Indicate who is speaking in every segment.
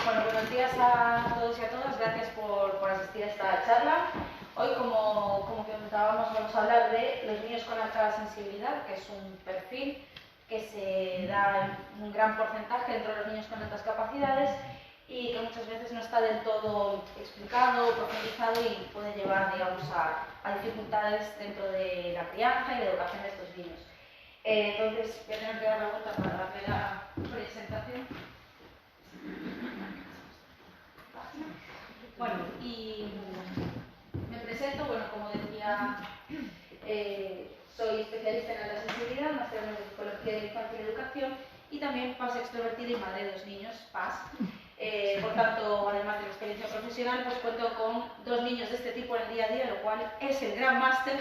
Speaker 1: Bueno, buenos días a todos y a todas. Gracias por asistir a esta charla. Hoy, como comentábamos, vamos a hablar de los niños con alta sensibilidad, que es un perfil que se da en un gran porcentaje dentro de los niños con altas capacidades y que muchas veces no está del todo explicado o profundizado y puede llevar, digamos, a dificultades dentro de la crianza y la educación de estos niños. Entonces, voy a tener que dar la vuelta para darle la presentación. Bueno, y me presento, bueno, como decía, soy especialista en alta sensibilidad, máster en psicología de la infancia y la educación y también PAS extrovertida y madre de 2 niños, PAS. Por tanto, además de la experiencia profesional, pues cuento con 2 niños de este tipo en el día a día, lo cual es el gran máster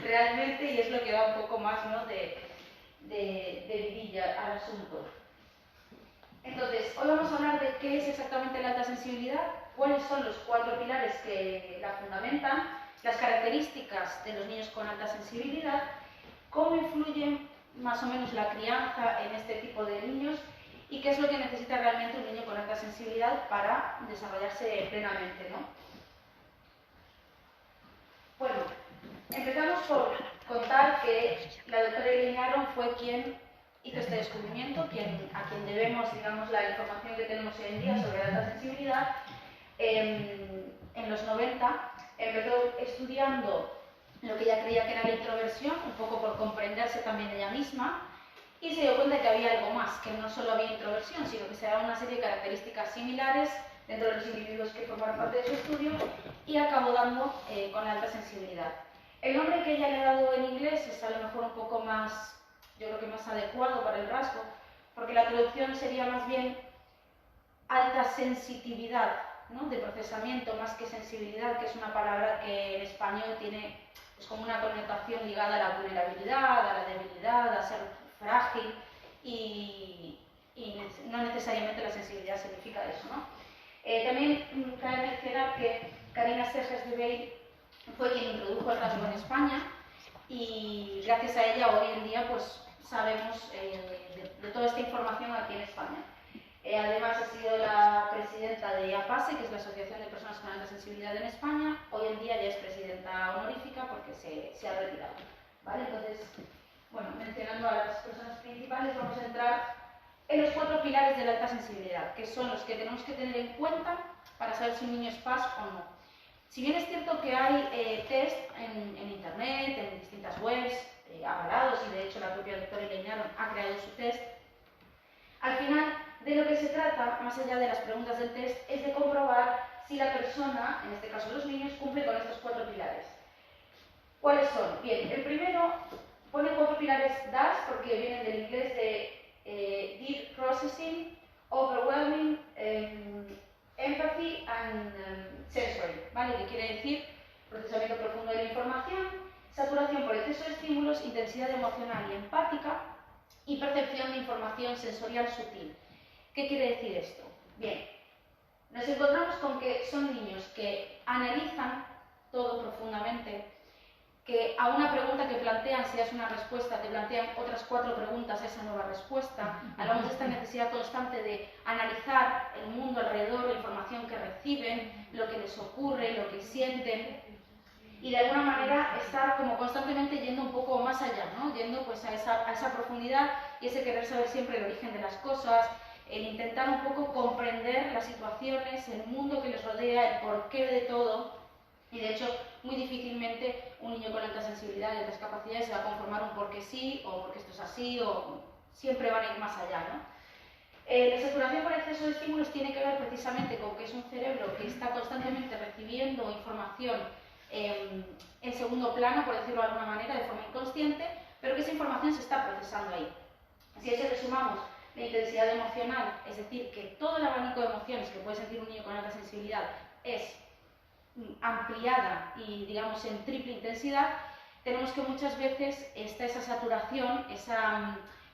Speaker 1: realmente y es lo que da un poco más, ¿no?, de vidilla al asunto. Entonces, hoy vamos a hablar de qué es exactamente la alta sensibilidad, cuáles son los 4 pilares que la fundamentan, las características de los niños con alta sensibilidad, cómo influye más o menos la crianza en este tipo de niños y qué es lo que necesita realmente un niño con alta sensibilidad para desarrollarse plenamente, ¿no? Bueno, empezamos por contar que la doctora Elaine Aron fue quien hizo este descubrimiento, a quien debemos, digamos, la información que tenemos hoy en día sobre la alta sensibilidad. En los 90 empezó estudiando lo que ella creía que era la introversión, un poco por comprenderse también ella misma, y se dio cuenta de que había algo más, que no solo había introversión, sino que se daban una serie de características similares dentro de los individuos que formaron parte de su estudio, y acabó dando con la alta sensibilidad. El nombre que ella le ha dado en inglés es a lo mejor un poco más, yo creo que más adecuado para el rasgo, porque la traducción sería más bien alta sensitividad, ¿no?, de procesamiento más que sensibilidad, que es una palabra que en español tiene pues como una connotación ligada a la vulnerabilidad, a la debilidad, a ser frágil y no necesariamente la sensibilidad significa eso, ¿no? También cabe mencionar que Karina Serges de Bale fue quien introdujo el rasgo en España y gracias a ella hoy en día pues sabemos de toda esta información aquí en España. Además ha sido la presidenta de APASE, que es la Asociación de Personas con Alta Sensibilidad en España. Hoy en día ya es presidenta honorífica porque se ha retirado, ¿vale? Entonces, bueno, mencionando a las personas principales, vamos a entrar en los 4 pilares de la alta sensibilidad, que son los que tenemos que tener en cuenta para saber si un niño es PAS o no. Si bien es cierto que hay test en internet, en distintas webs, avalados, y de hecho la propia doctora Elaine Aron ha creado su test, al final de lo que se trata, más allá de las preguntas del test, es de comprobar si la persona, en este caso los niños, cumple con estos 4 pilares. ¿Cuáles son? Bien, el primero pone 4 pilares DAS porque vienen del inglés de Deep Processing, Overwhelming, Empathy and Sensory, ¿vale? Que quiere decir procesamiento profundo de la información, saturación por exceso de estímulos, intensidad emocional y empática y percepción de información sensorial sutil. ¿Qué quiere decir esto? Bien, nos encontramos con que son niños que analizan todo profundamente, que a una pregunta que plantean, si es una respuesta, te plantean otras 4 preguntas a esa nueva respuesta. Hablamos de esta necesidad constante de analizar el mundo alrededor, la información que reciben, lo que les ocurre, lo que sienten, y de alguna manera estar como constantemente yendo un poco más allá, ¿no? Yendo pues a esa profundidad y ese querer saber siempre el origen de las cosas, el intentar un poco comprender las situaciones, el mundo que les rodea, el porqué de todo. Y de hecho, muy difícilmente un niño con alta sensibilidad y altas capacidades se va a conformar un porque sí o porque esto es así, o siempre van a ir más allá, ¿no? La saturación por exceso de estímulos tiene que ver precisamente con que es un cerebro que está constantemente recibiendo información en segundo plano, por decirlo de alguna manera, de forma inconsciente, pero que esa información se está procesando ahí. Si a eso le sumamos la intensidad emocional, es decir, que todo el abanico de emociones que puede sentir un niño con alta sensibilidad es ampliada y, digamos, en triple intensidad, tenemos que muchas veces está esa saturación,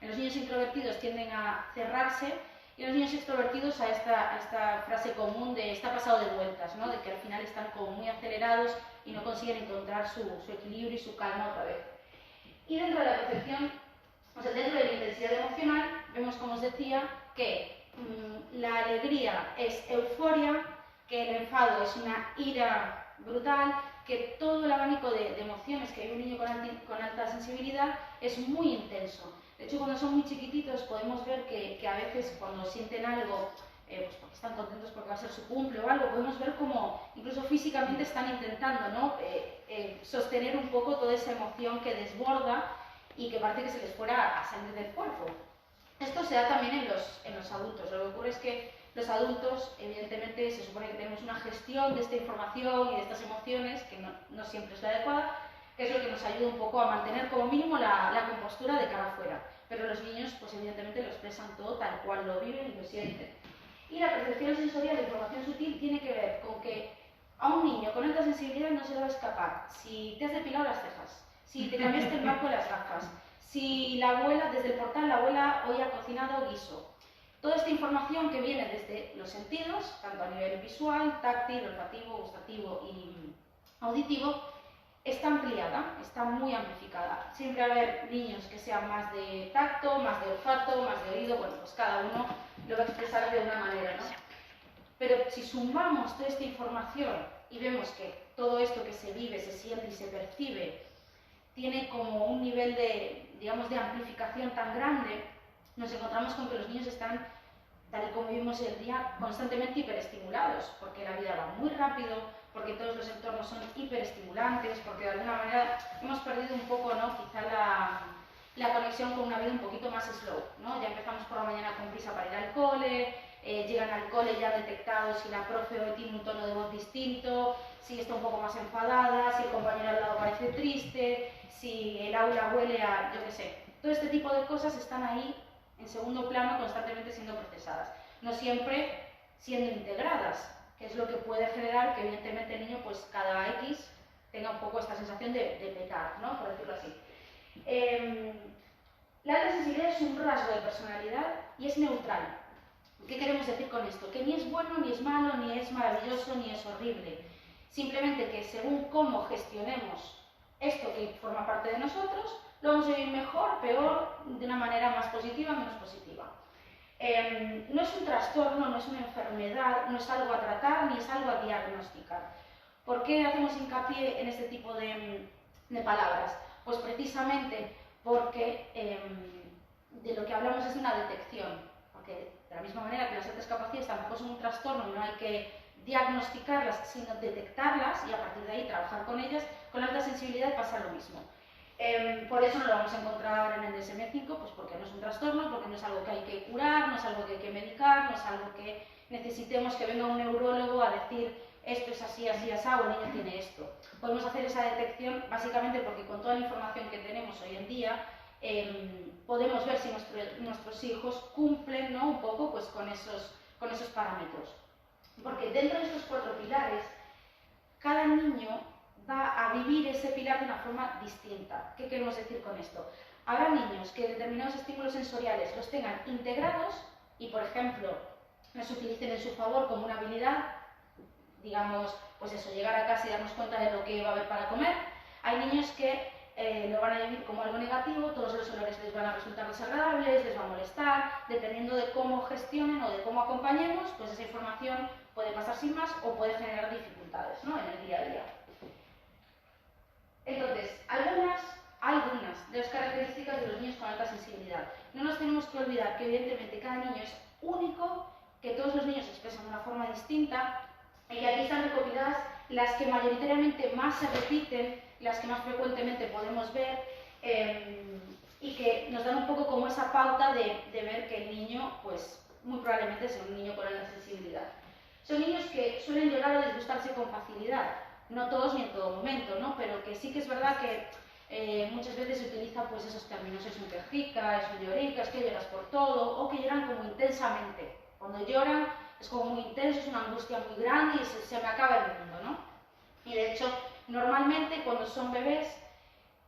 Speaker 1: en los niños introvertidos tienden a cerrarse y los niños extrovertidos a esta frase común de está pasado de vueltas, ¿no? De que al final están como muy acelerados y no consiguen encontrar su equilibrio y su calma otra vez. Y dentro de la percepción, o sea, dentro de la intensidad emocional, vemos, como os decía, que la alegría es euforia, que el enfado es una ira brutal, que todo el abanico de emociones que hay un niño con alta sensibilidad es muy intenso. De hecho, cuando son muy chiquititos podemos ver que a veces cuando sienten algo, pues porque están contentos porque va a ser su cumple o algo, podemos ver como incluso físicamente están intentando, ¿no? Sostener un poco toda esa emoción que desborda y que parece que se les fuera a salir del cuerpo. Esto se da también en los adultos. Lo que ocurre es que los adultos, evidentemente, se supone que tenemos una gestión de esta información y de estas emociones, que no siempre es la adecuada, que es lo que nos ayuda un poco a mantener como mínimo la compostura de cara afuera. Pero los niños, pues evidentemente, lo expresan todo tal cual lo viven y lo sienten. Y la percepción sensorial de información sutil tiene que ver con que a un niño con alta sensibilidad no se le va a escapar si te has depilado las cejas, si te cambiaste el marco de las gafas, si la abuela, desde el portal, la abuela hoy ha cocinado guiso. Toda esta información que viene desde los sentidos, tanto a nivel visual, táctil, olfativo, gustativo y auditivo, está ampliada, está muy amplificada. Siempre va a haber niños que sean más de tacto, más de olfato, más de oído, bueno, pues cada uno lo va a expresar de una manera, ¿no? Pero si sumamos toda esta información y vemos que todo esto que se vive, se siente y se percibe tiene como un nivel de, digamos, de amplificación tan grande, nos encontramos con que los niños están, tal y como vivimos el día, constantemente hiperestimulados, porque la vida va muy rápido, porque todos los entornos son hiperestimulantes, porque de alguna manera hemos perdido un poco, ¿no? Quizá la conexión con una vida un poquito más slow, ¿no? Ya empezamos por la mañana con prisa para ir al cole, llegan al cole ya detectados si la profe hoy tiene un tono de voz distinto, si está un poco más enfadada, si el compañero al lado parece triste, si el aula huele a, yo qué sé. Todo este tipo de cosas están ahí en segundo plano constantemente siendo procesadas, no siempre siendo integradas, que es lo que puede generar que evidentemente el niño pues cada X tenga un poco esta sensación de pecar, ¿no? Por decirlo así. La alta sensibilidad es un rasgo de personalidad y es neutral. ¿Qué queremos decir con esto? Que ni es bueno, ni es malo, ni es maravilloso, ni es horrible. Simplemente que según cómo gestionemos esto que forma parte de nosotros, lo vamos a vivir mejor, peor, de una manera más positiva, menos positiva. No es un trastorno, no es una enfermedad, no es algo a tratar, ni es algo a diagnosticar. ¿Por qué hacemos hincapié en este tipo de palabras? Pues precisamente porque de lo que hablamos es de una detección, porque de la misma manera que las altas capacidades tampoco son un trastorno y no hay que diagnosticarlas, sino detectarlas y a partir de ahí trabajar con ellas, con alta sensibilidad pasa lo mismo. Por eso no lo vamos a encontrar en el DSM-5, pues porque no es un trastorno, porque no es algo que hay que curar, no es algo que hay que medicar, no es algo que necesitemos que venga un neurólogo a decir esto es así, así, así, o el niño tiene esto. Podemos hacer esa detección básicamente porque con toda la información que tenemos hoy en día podemos ver si nuestros hijos cumplen, ¿no? Un poco pues, con esos parámetros. Porque dentro de estos 4 pilares, cada niño va a vivir ese pilar de una forma distinta. ¿Qué queremos decir con esto? Habrá niños que determinados estímulos sensoriales los tengan integrados y, por ejemplo, los utilicen en su favor como una habilidad, digamos, pues eso, llegar a casa y darnos cuenta de lo que va a haber para comer. Hay niños que lo van a vivir como algo negativo, todos los olores les van a resultar desagradables, les va a molestar, dependiendo de cómo gestionen o de cómo acompañemos, pues esa información puede pasar sin más o puede generar dificultades, ¿no? En el día a día. Entonces, algunas de las características de los niños con alta sensibilidad. No nos tenemos que olvidar que evidentemente cada niño es único, que todos los niños se expresan de una forma distinta y que aquí están recopiladas las que mayoritariamente más se repiten, las que más frecuentemente podemos ver y que nos dan un poco como esa pauta de ver que el niño, pues muy probablemente es un niño con alta sensibilidad. Son niños que suelen llorar o disgustarse con facilidad, no todos ni en todo momento, ¿no? Pero que sí que es verdad que muchas veces se utilizan pues esos términos, es un quejica, es un llorica, es que lloras por todo, o que lloran como intensamente. Cuando lloran es como muy intenso, es una angustia muy grande y se me acaba el mundo, ¿no? Y de hecho, normalmente cuando son bebés,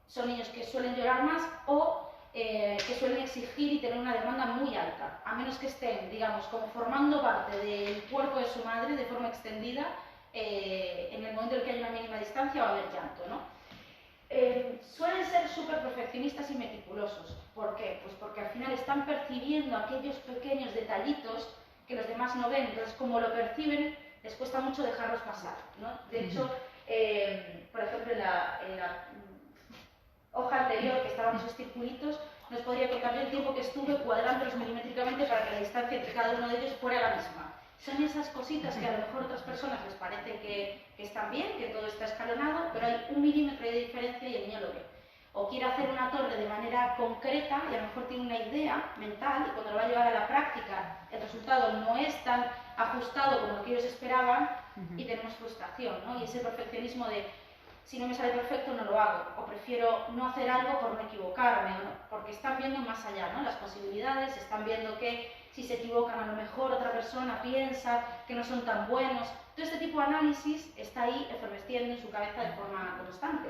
Speaker 1: son niños que suelen llorar más o que suelen exigir y tener una demanda muy alta, a menos que estén, digamos, como formando parte del cuerpo de su madre de forma extendida, en el momento en el que hay una mínima distancia va a haber llanto, ¿no? Suelen ser súper perfeccionistas y meticulosos. ¿Por qué? Pues porque al final están percibiendo aquellos pequeños detallitos que los demás más no ven, entonces como lo perciben, les cuesta mucho dejarlos pasar, ¿no? De hecho, por ejemplo, en la hoja anterior, que estaban esos circulitos, nos podría contar el tiempo que estuve cuadrándolos milimétricamente para que la distancia entre cada uno de ellos fuera la misma. Son esas cositas que a lo mejor a otras personas les parece que están bien, que todo está escalonado, pero hay 1 milímetro de diferencia y el niño lo ve. O quiere hacer una torre de manera concreta y a lo mejor tiene una idea mental y cuando lo va a llevar a la práctica el resultado no es tan ajustado como lo que ellos esperaban y tenemos frustración, ¿no? Y ese perfeccionismo de si no me sale perfecto no lo hago, o prefiero no hacer algo por no equivocarme, ¿no? Porque están viendo más allá, ¿no? Las posibilidades, están viendo que si se equivocan a lo mejor otra persona piensa que no son tan buenos. Todo este tipo de análisis está ahí efervesciendo en su cabeza de forma constante.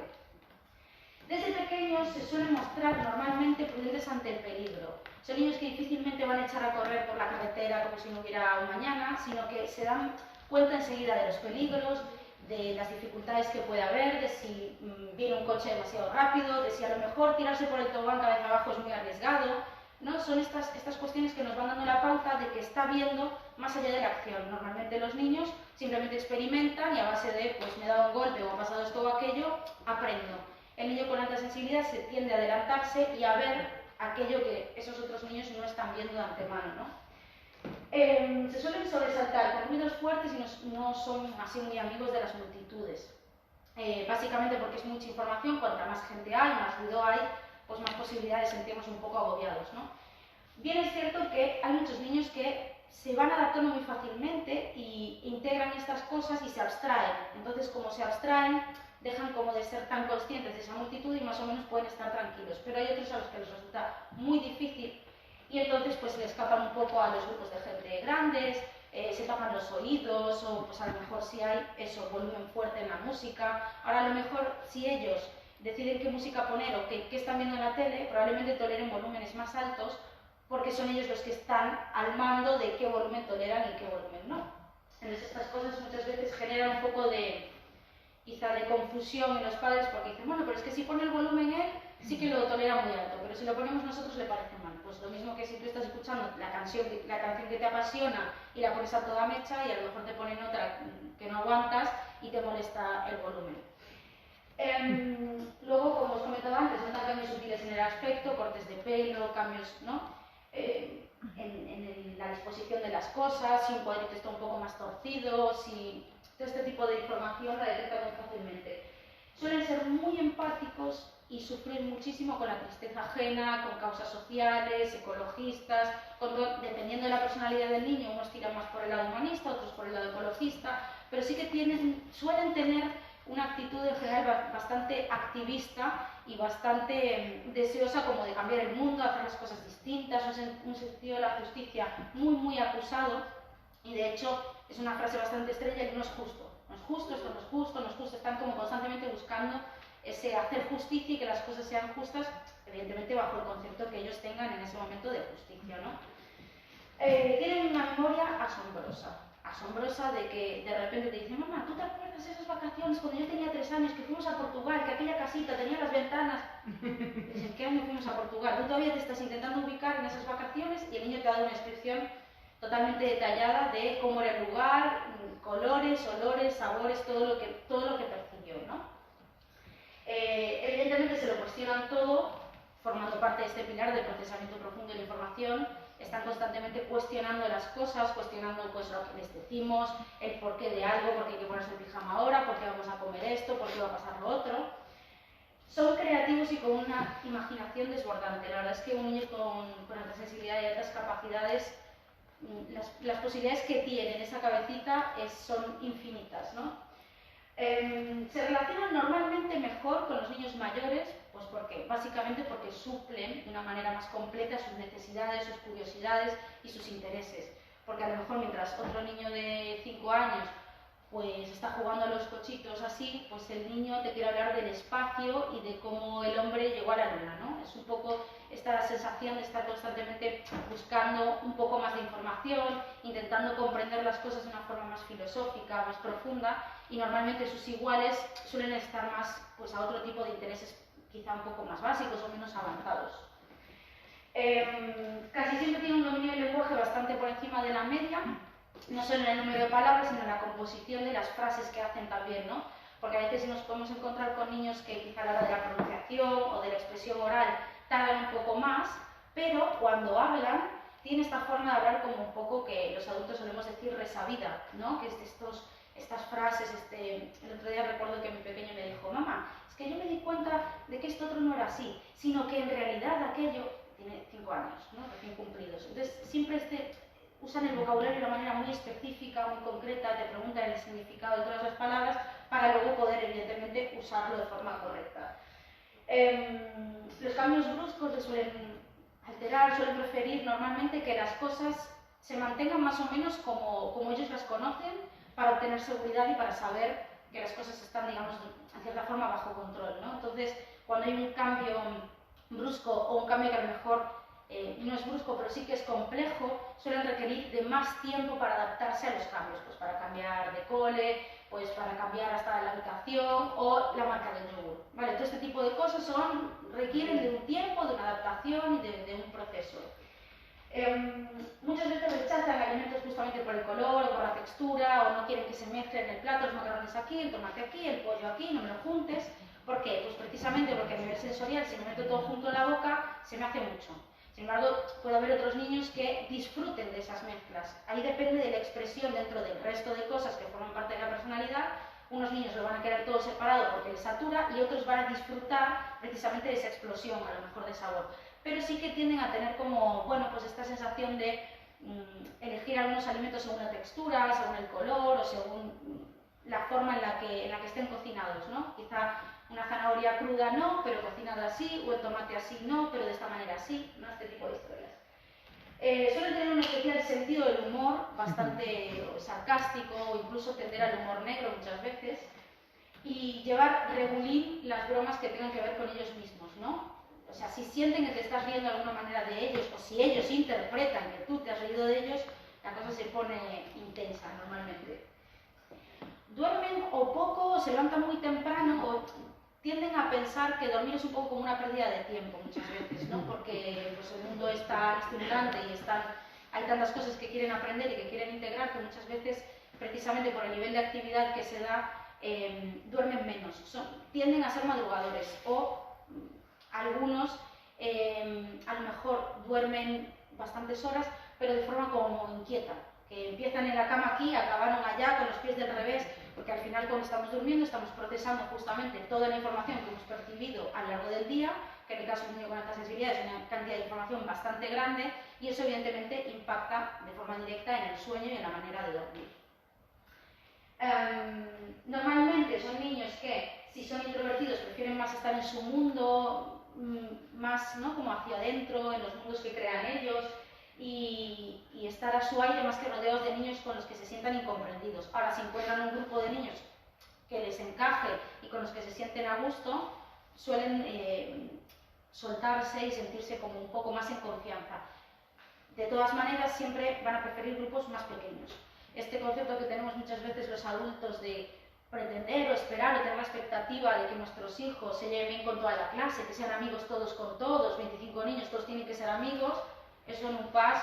Speaker 1: Desde pequeños se suelen mostrar normalmente prudentes ante el peligro. Son niños que difícilmente van a echar a correr por la carretera como si no hubiera un mañana, sino que se dan cuenta enseguida de los peligros, de las dificultades que puede haber, de si viene un coche demasiado rápido, de si a lo mejor tirarse por el tobogán cabeza abajo es muy arriesgado, ¿no? Son estas cuestiones que nos van dando la pauta de que está viendo más allá de la acción. Normalmente los niños simplemente experimentan y a base de, pues me he dado un golpe o ha pasado esto o aquello, aprendo. El niño con alta sensibilidad se tiende a adelantarse y a ver aquello que esos otros niños no están viendo de antemano, ¿no? Se suelen sobresaltar con ruidos fuertes y no son así muy amigos de las multitudes. Básicamente porque es mucha información, cuanta más gente hay, más ruido hay, pues más posibilidades de sentirnos un poco agobiados, ¿no? Bien es cierto que hay muchos niños que se van adaptando muy fácilmente y integran estas cosas y se abstraen. Entonces, como se abstraen, dejan como de ser tan conscientes de esa multitud y más o menos pueden estar tranquilos. Pero hay otros a los que les resulta muy difícil y entonces pues se escapan un poco a los grupos de gente grandes, se tapan los oídos o pues a lo mejor si hay eso, volumen fuerte en la música. Ahora a lo mejor si ellos deciden qué música poner o qué están viendo en la tele, probablemente toleren volúmenes más altos porque son ellos los que están al mando de qué volumen toleran y qué volumen no. Entonces estas cosas muchas veces generan un poco de, quizá de confusión en los padres porque dicen, bueno, pero es que si pone el volumen él, sí que lo tolera muy alto, pero si lo ponemos nosotros le parece mal. Pues lo mismo que si tú estás escuchando la canción que te apasiona y la pones a toda mecha y a lo mejor te ponen otra que no aguantas y te molesta el volumen. Luego, como os comentaba antes, notan cambios sutiles en el aspecto, cortes de pelo, cambios, ¿no? En la disposición de las cosas, si un cuadrito está un poco más torcido, si todo este tipo de información la detectan muy fácilmente. Suelen ser muy empáticos y sufrir muchísimo con la tristeza ajena, con causas sociales, ecologistas, dependiendo de la personalidad del niño, unos tiran más por el lado humanista, otros por el lado ecologista, pero sí que suelen tener una actitud en general bastante activista y bastante deseosa como de cambiar el mundo, hacer las cosas distintas, un sentido de la justicia muy, muy acusado y de hecho es una frase bastante estrella y no es justo. No es justo, esto no es justo, no es justo, están como constantemente buscando ese hacer justicia y que las cosas sean justas, evidentemente bajo el concepto que ellos tengan en ese momento de justicia, ¿no? Tienen una memoria asombrosa de que de repente te dicen, mamá, ¿tú te acuerdas de esas vacaciones cuando yo tenía 3 años que fuimos a Portugal, que aquella casita tenía las ventanas? ¿En qué año fuimos a Portugal? Tú todavía te estás intentando ubicar en esas vacaciones y el niño te ha dado una descripción totalmente detallada de cómo era el lugar, colores, olores, sabores, todo lo que percibió, ¿no? Evidentemente se lo cuestionan todo, formando parte de este pilar del procesamiento profundo de la información, están constantemente cuestionando las cosas, cuestionando pues lo que les decimos, el porqué de algo, por qué hay que ponerse el pijama ahora, por qué vamos a comer esto, por qué va a pasar lo otro. Son creativos y con una imaginación desbordante. La verdad es que un niño con alta sensibilidad y altas capacidades, las posibilidades que tiene en esa cabecita son infinitas, ¿no? Se relacionan normalmente mejor con los niños mayores, pues básicamente porque suplen de una manera más completa sus necesidades, sus curiosidades y sus intereses. Porque a lo mejor mientras otro niño de 5 años pues está jugando a los cochitos así, pues el niño te quiere hablar del espacio y de cómo el hombre llegó a la luna, ¿no? Es un poco esta sensación de estar constantemente buscando un poco más de información, intentando comprender las cosas de una forma más filosófica, más profunda, y normalmente sus iguales suelen estar más pues, a otro tipo de intereses quizá un poco más básicos o menos avanzados. Casi siempre tienen un dominio del lenguaje bastante por encima de la media, no solo en el número de palabras, sino en la composición de las frases que hacen también, ¿no? Porque a veces nos podemos encontrar con niños que quizá a la hora de la pronunciación o de la expresión oral tardan un poco más, pero cuando hablan tiene esta forma de hablar como un poco que los adultos solemos decir resabida, ¿no? Que es de estas frases, el otro día recuerdo que mi pequeño me dijo, mamá, es que yo me di cuenta de que esto otro no era así, sino que en realidad aquello, tiene 5 años, ¿no? Recién cumplidos, entonces siempre usan el vocabulario de una manera muy específica, muy concreta, te preguntan el significado de todas las palabras para luego poder, evidentemente, usarlo de forma correcta. Los cambios bruscos les suelen alterar, suelen preferir normalmente que las cosas se mantengan más o menos como ellos las conocen para obtener seguridad y para saber que las cosas están, digamos, en cierta forma bajo control, ¿no? Entonces, cuando hay un cambio brusco o un cambio que a lo mejor no es brusco, pero sí que es complejo, suelen requerir de más tiempo para adaptarse a los cambios, pues para cambiar de cole, pues para cambiar hasta la habitación o la marca del yogur, ¿vale? Todo este tipo de cosas requieren de un tiempo, de una adaptación y de un proceso. Muchas veces rechazan alimentos justamente por el color o por la textura, o no quieren que se mezclen el plato, los macarrones aquí, el tomate aquí, el pollo aquí, no me lo juntes. ¿Por qué? Pues precisamente porque a nivel sensorial, si me meto todo junto en la boca, se me hace mucho. Sin embargo, puede haber otros niños que disfruten de esas mezclas. Ahí depende de la expresión dentro del resto de cosas que forman parte de la personalidad. Unos niños lo van a querer todo separado porque les satura y otros van a disfrutar precisamente de esa explosión, a lo mejor de sabor. Pero sí que tienden a tener como, bueno, pues esta sensación de elegir algunos alimentos según la textura, según el color o según la forma en la que estén cocinados, ¿no? Quizá una zanahoria cruda no, pero cocinada así, o el tomate así no, pero de esta manera sí, ¿no? Este tipo de historias. Suelen tener un especial sentido del humor, bastante sarcástico o incluso tender al humor negro muchas veces, y llevar regulín las bromas que tengan que ver con ellos mismos, ¿no? O sea, si sienten que te estás riendo de alguna manera de ellos, o si ellos interpretan que tú te has reído de ellos, la cosa se pone intensa normalmente. Duermen o poco, o se levantan muy temprano, o tienden a pensar que dormir es un poco como una pérdida de tiempo muchas veces, ¿no? Porque pues, el mundo es tan estimulante y hay tantas cosas que quieren aprender y que quieren integrar que muchas veces, precisamente por el nivel de actividad que se da, duermen menos. Tienden a ser madrugadores o algunos a lo mejor duermen bastantes horas, pero de forma como inquieta, que empiezan en la cama aquí, acabaron allá con los pies del revés, porque al final cuando estamos durmiendo estamos procesando justamente toda la información que hemos percibido a lo largo del día, que en el caso de un niño con alta sensibilidad es una cantidad de información bastante grande y eso evidentemente impacta de forma directa en el sueño y en la manera de dormir. Normalmente son niños que, si son introvertidos, prefieren más estar en su mundo, más, ¿no?, como hacia adentro, en los mundos que crean ellos, y estar a su aire más que rodeados de niños con los que se sientan incomprendidos. Ahora, si encuentran un grupo de niños que les encaje y con los que se sienten a gusto, suelen soltarse y sentirse como un poco más en confianza. De todas maneras, siempre van a preferir grupos más pequeños. Este concepto que tenemos muchas veces los adultos de pretender o esperar o tener la expectativa de que nuestros hijos se lleven bien con toda la clase, que sean amigos todos con todos, 25 niños, todos tienen que ser amigos, eso en un PAS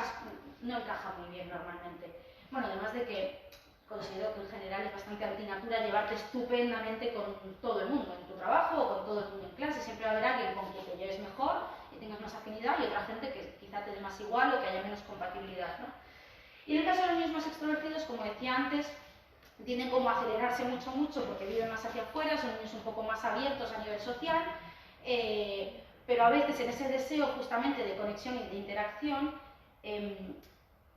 Speaker 1: no encaja muy bien normalmente. Bueno, además de que considero que en general es bastante antinatura llevarte estupendamente con todo el mundo, en tu trabajo o con todo el mundo en clase. Siempre va a haber alguien con quien te lleves mejor y tengas más afinidad y otra gente que quizá te dé más igual o que haya menos compatibilidad, ¿no? Y en el caso de los niños más extrovertidos, como decía antes, tienden como a acelerarse mucho porque viven más hacia afuera, son niños un poco más abiertos a nivel social, pero a veces en ese deseo justamente de conexión y de interacción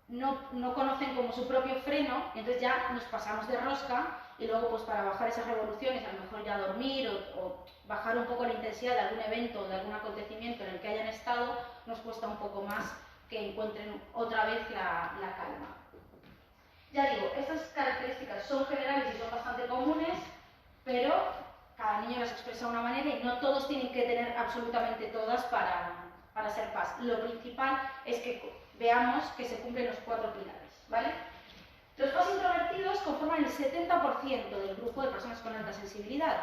Speaker 1: no conocen como su propio freno, y entonces ya nos pasamos de rosca y luego pues para bajar esas revoluciones, a lo mejor ya dormir o bajar un poco la intensidad de algún evento o de algún acontecimiento en el que hayan estado, nos cuesta un poco más que encuentren otra vez la calma. Ya digo, estas características son generales y son bastante comunes, pero cada niño las expresa de una manera y no todos tienen que tener absolutamente todas para ser PAS. Lo principal es que veamos que se cumplen los 4 pilares, ¿vale? Los PAS introvertidos conforman el 70% del grupo de personas con alta sensibilidad.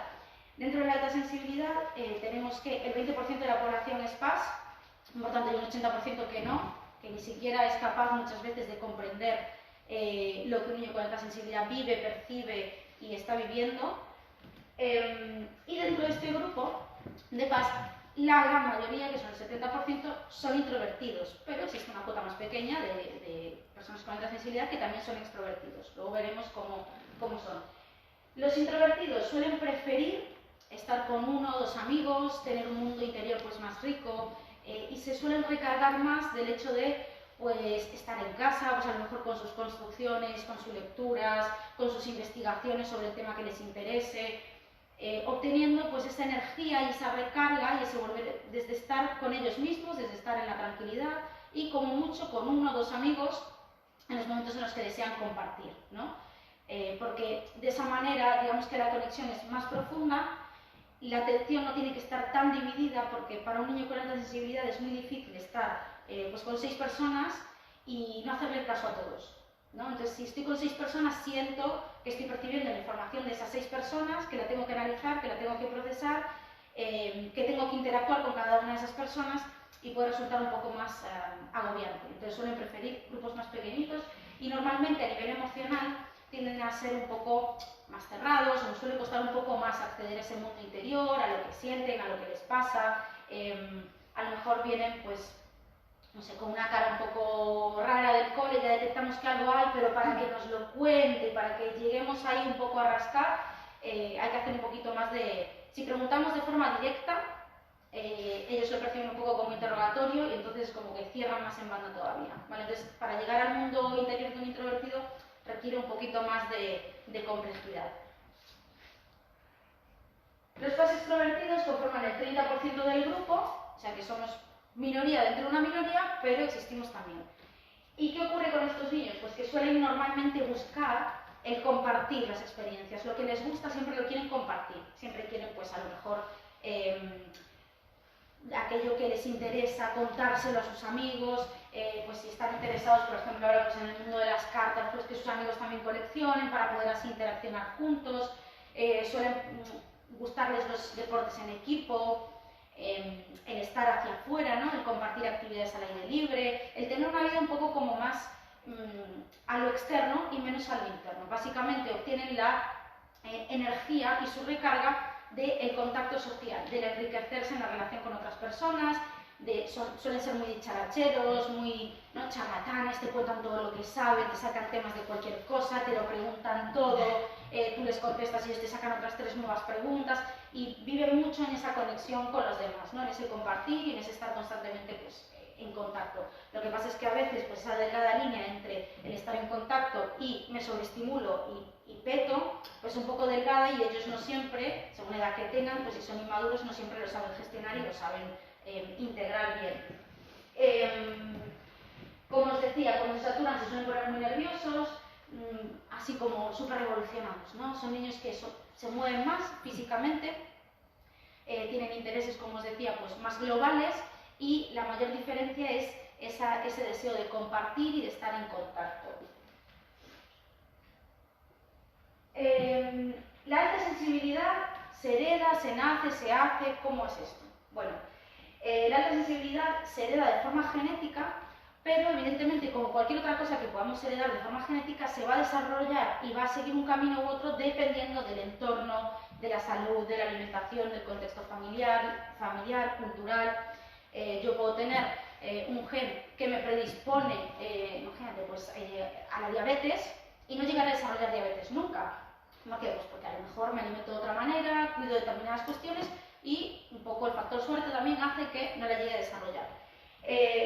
Speaker 1: Dentro de la alta sensibilidad tenemos que el 20% de la población es PAS, por tanto hay un 80% que no, que ni siquiera es capaz muchas veces de comprender lo que un niño con alta sensibilidad vive, percibe y está viviendo. Y dentro de este grupo de PAS, la gran mayoría, que son el 70%, son introvertidos, pero existe una cuota más pequeña de personas con alta sensibilidad que también son extrovertidos. Luego veremos cómo son. Los introvertidos suelen preferir estar con uno o dos amigos, tener un mundo interior pues, más rico, y se suelen recargar más del hecho de pues, estar en casa, pues, a lo mejor con sus construcciones, con sus lecturas, con sus investigaciones sobre el tema que les interese, obteniendo pues, esa energía y esa recarga y ese volver desde estar con ellos mismos, desde estar en la tranquilidad y como mucho con uno o dos amigos en los momentos en los que desean compartir, ¿no? Porque de esa manera, digamos que la conexión es más profunda, la atención no tiene que estar tan dividida, porque para un niño con alta sensibilidad es muy difícil estar pues con 6 personas y no hacerle caso a todos, ¿no? Entonces, si estoy con 6 personas, siento que estoy percibiendo la información de esas 6 personas, que la tengo que analizar, que la tengo que procesar, que tengo que interactuar con cada una de esas personas y puede resultar un poco más agobiante. Entonces, suelen preferir grupos más pequeñitos y normalmente a nivel emocional tienden a ser un poco más cerrados, o nos suele costar un poco más acceder a ese mundo interior, a lo que sienten, a lo que les pasa. A lo mejor vienen, pues, no sé, con una cara un poco rara del cole, ya detectamos que algo hay, pero para que nos lo cuente, para que lleguemos ahí un poco a rascar, hay que hacer un poquito más de... Si preguntamos de forma directa, ellos lo perciben un poco como interrogatorio y entonces como que cierran más en banda todavía, ¿vale? Entonces, para llegar al mundo interior de un introvertido, requiere un poquito más de complejidad. Los PAS extrovertidos conforman el 30% del grupo, o sea que somos minoría dentro de una minoría, pero existimos también. ¿Y qué ocurre con estos niños? Pues que suelen normalmente buscar el compartir las experiencias. Lo que les gusta siempre lo quieren compartir. Siempre quieren, pues a lo mejor, aquello que les interesa, contárselo a sus amigos, pues si están interesados, por ejemplo, ahora pues en el mundo de las cartas, pues que sus amigos también coleccionen para poder así interaccionar juntos, suelen gustarles los deportes en equipo, el estar hacia afuera, ¿no? El compartir actividades al aire libre, el tener una vida un poco como más a lo externo y menos a lo interno. Básicamente obtienen la energía y su recarga del contacto social, del enriquecerse en la relación con otras personas, suelen ser muy dicharacheros, muy, ¿no?, charlatanes, te cuentan todo lo que saben, te sacan temas de cualquier cosa, te lo preguntan todo, tú les contestas y ellos te sacan otras 3 nuevas preguntas y viven mucho en esa conexión con los demás, ¿no?, en ese compartir y en ese estar constantemente pues, en contacto. Lo que pasa es que a veces pues, esa delgada línea entre el estar en contacto y me sobreestimulo y peto, pues un poco delgada y ellos no siempre, según la edad que tengan, pues si son inmaduros, no siempre lo saben gestionar y lo saben integrar bien. Como os decía, cuando se saturan se suelen poner muy nerviosos, así como súper revolucionados, ¿no? Son niños que se mueven más físicamente, tienen intereses, como os decía, pues más globales y la mayor diferencia es ese deseo de compartir y de estar en contacto. La alta sensibilidad se hereda, se nace, se hace, ¿cómo es esto? Bueno, la alta sensibilidad se hereda de forma genética, pero evidentemente como cualquier otra cosa que podamos heredar de forma genética se va a desarrollar y va a seguir un camino u otro dependiendo del entorno, de la salud, de la alimentación, del contexto familiar, cultural. Yo puedo tener un gen que me predispone, imagínate, pues, a la diabetes y no llegar a desarrollar diabetes nunca. ¿Por qué? Pues porque a lo mejor me alimento de otra manera, cuido determinadas cuestiones y un poco el factor suerte también hace que no la llegue a desarrollar.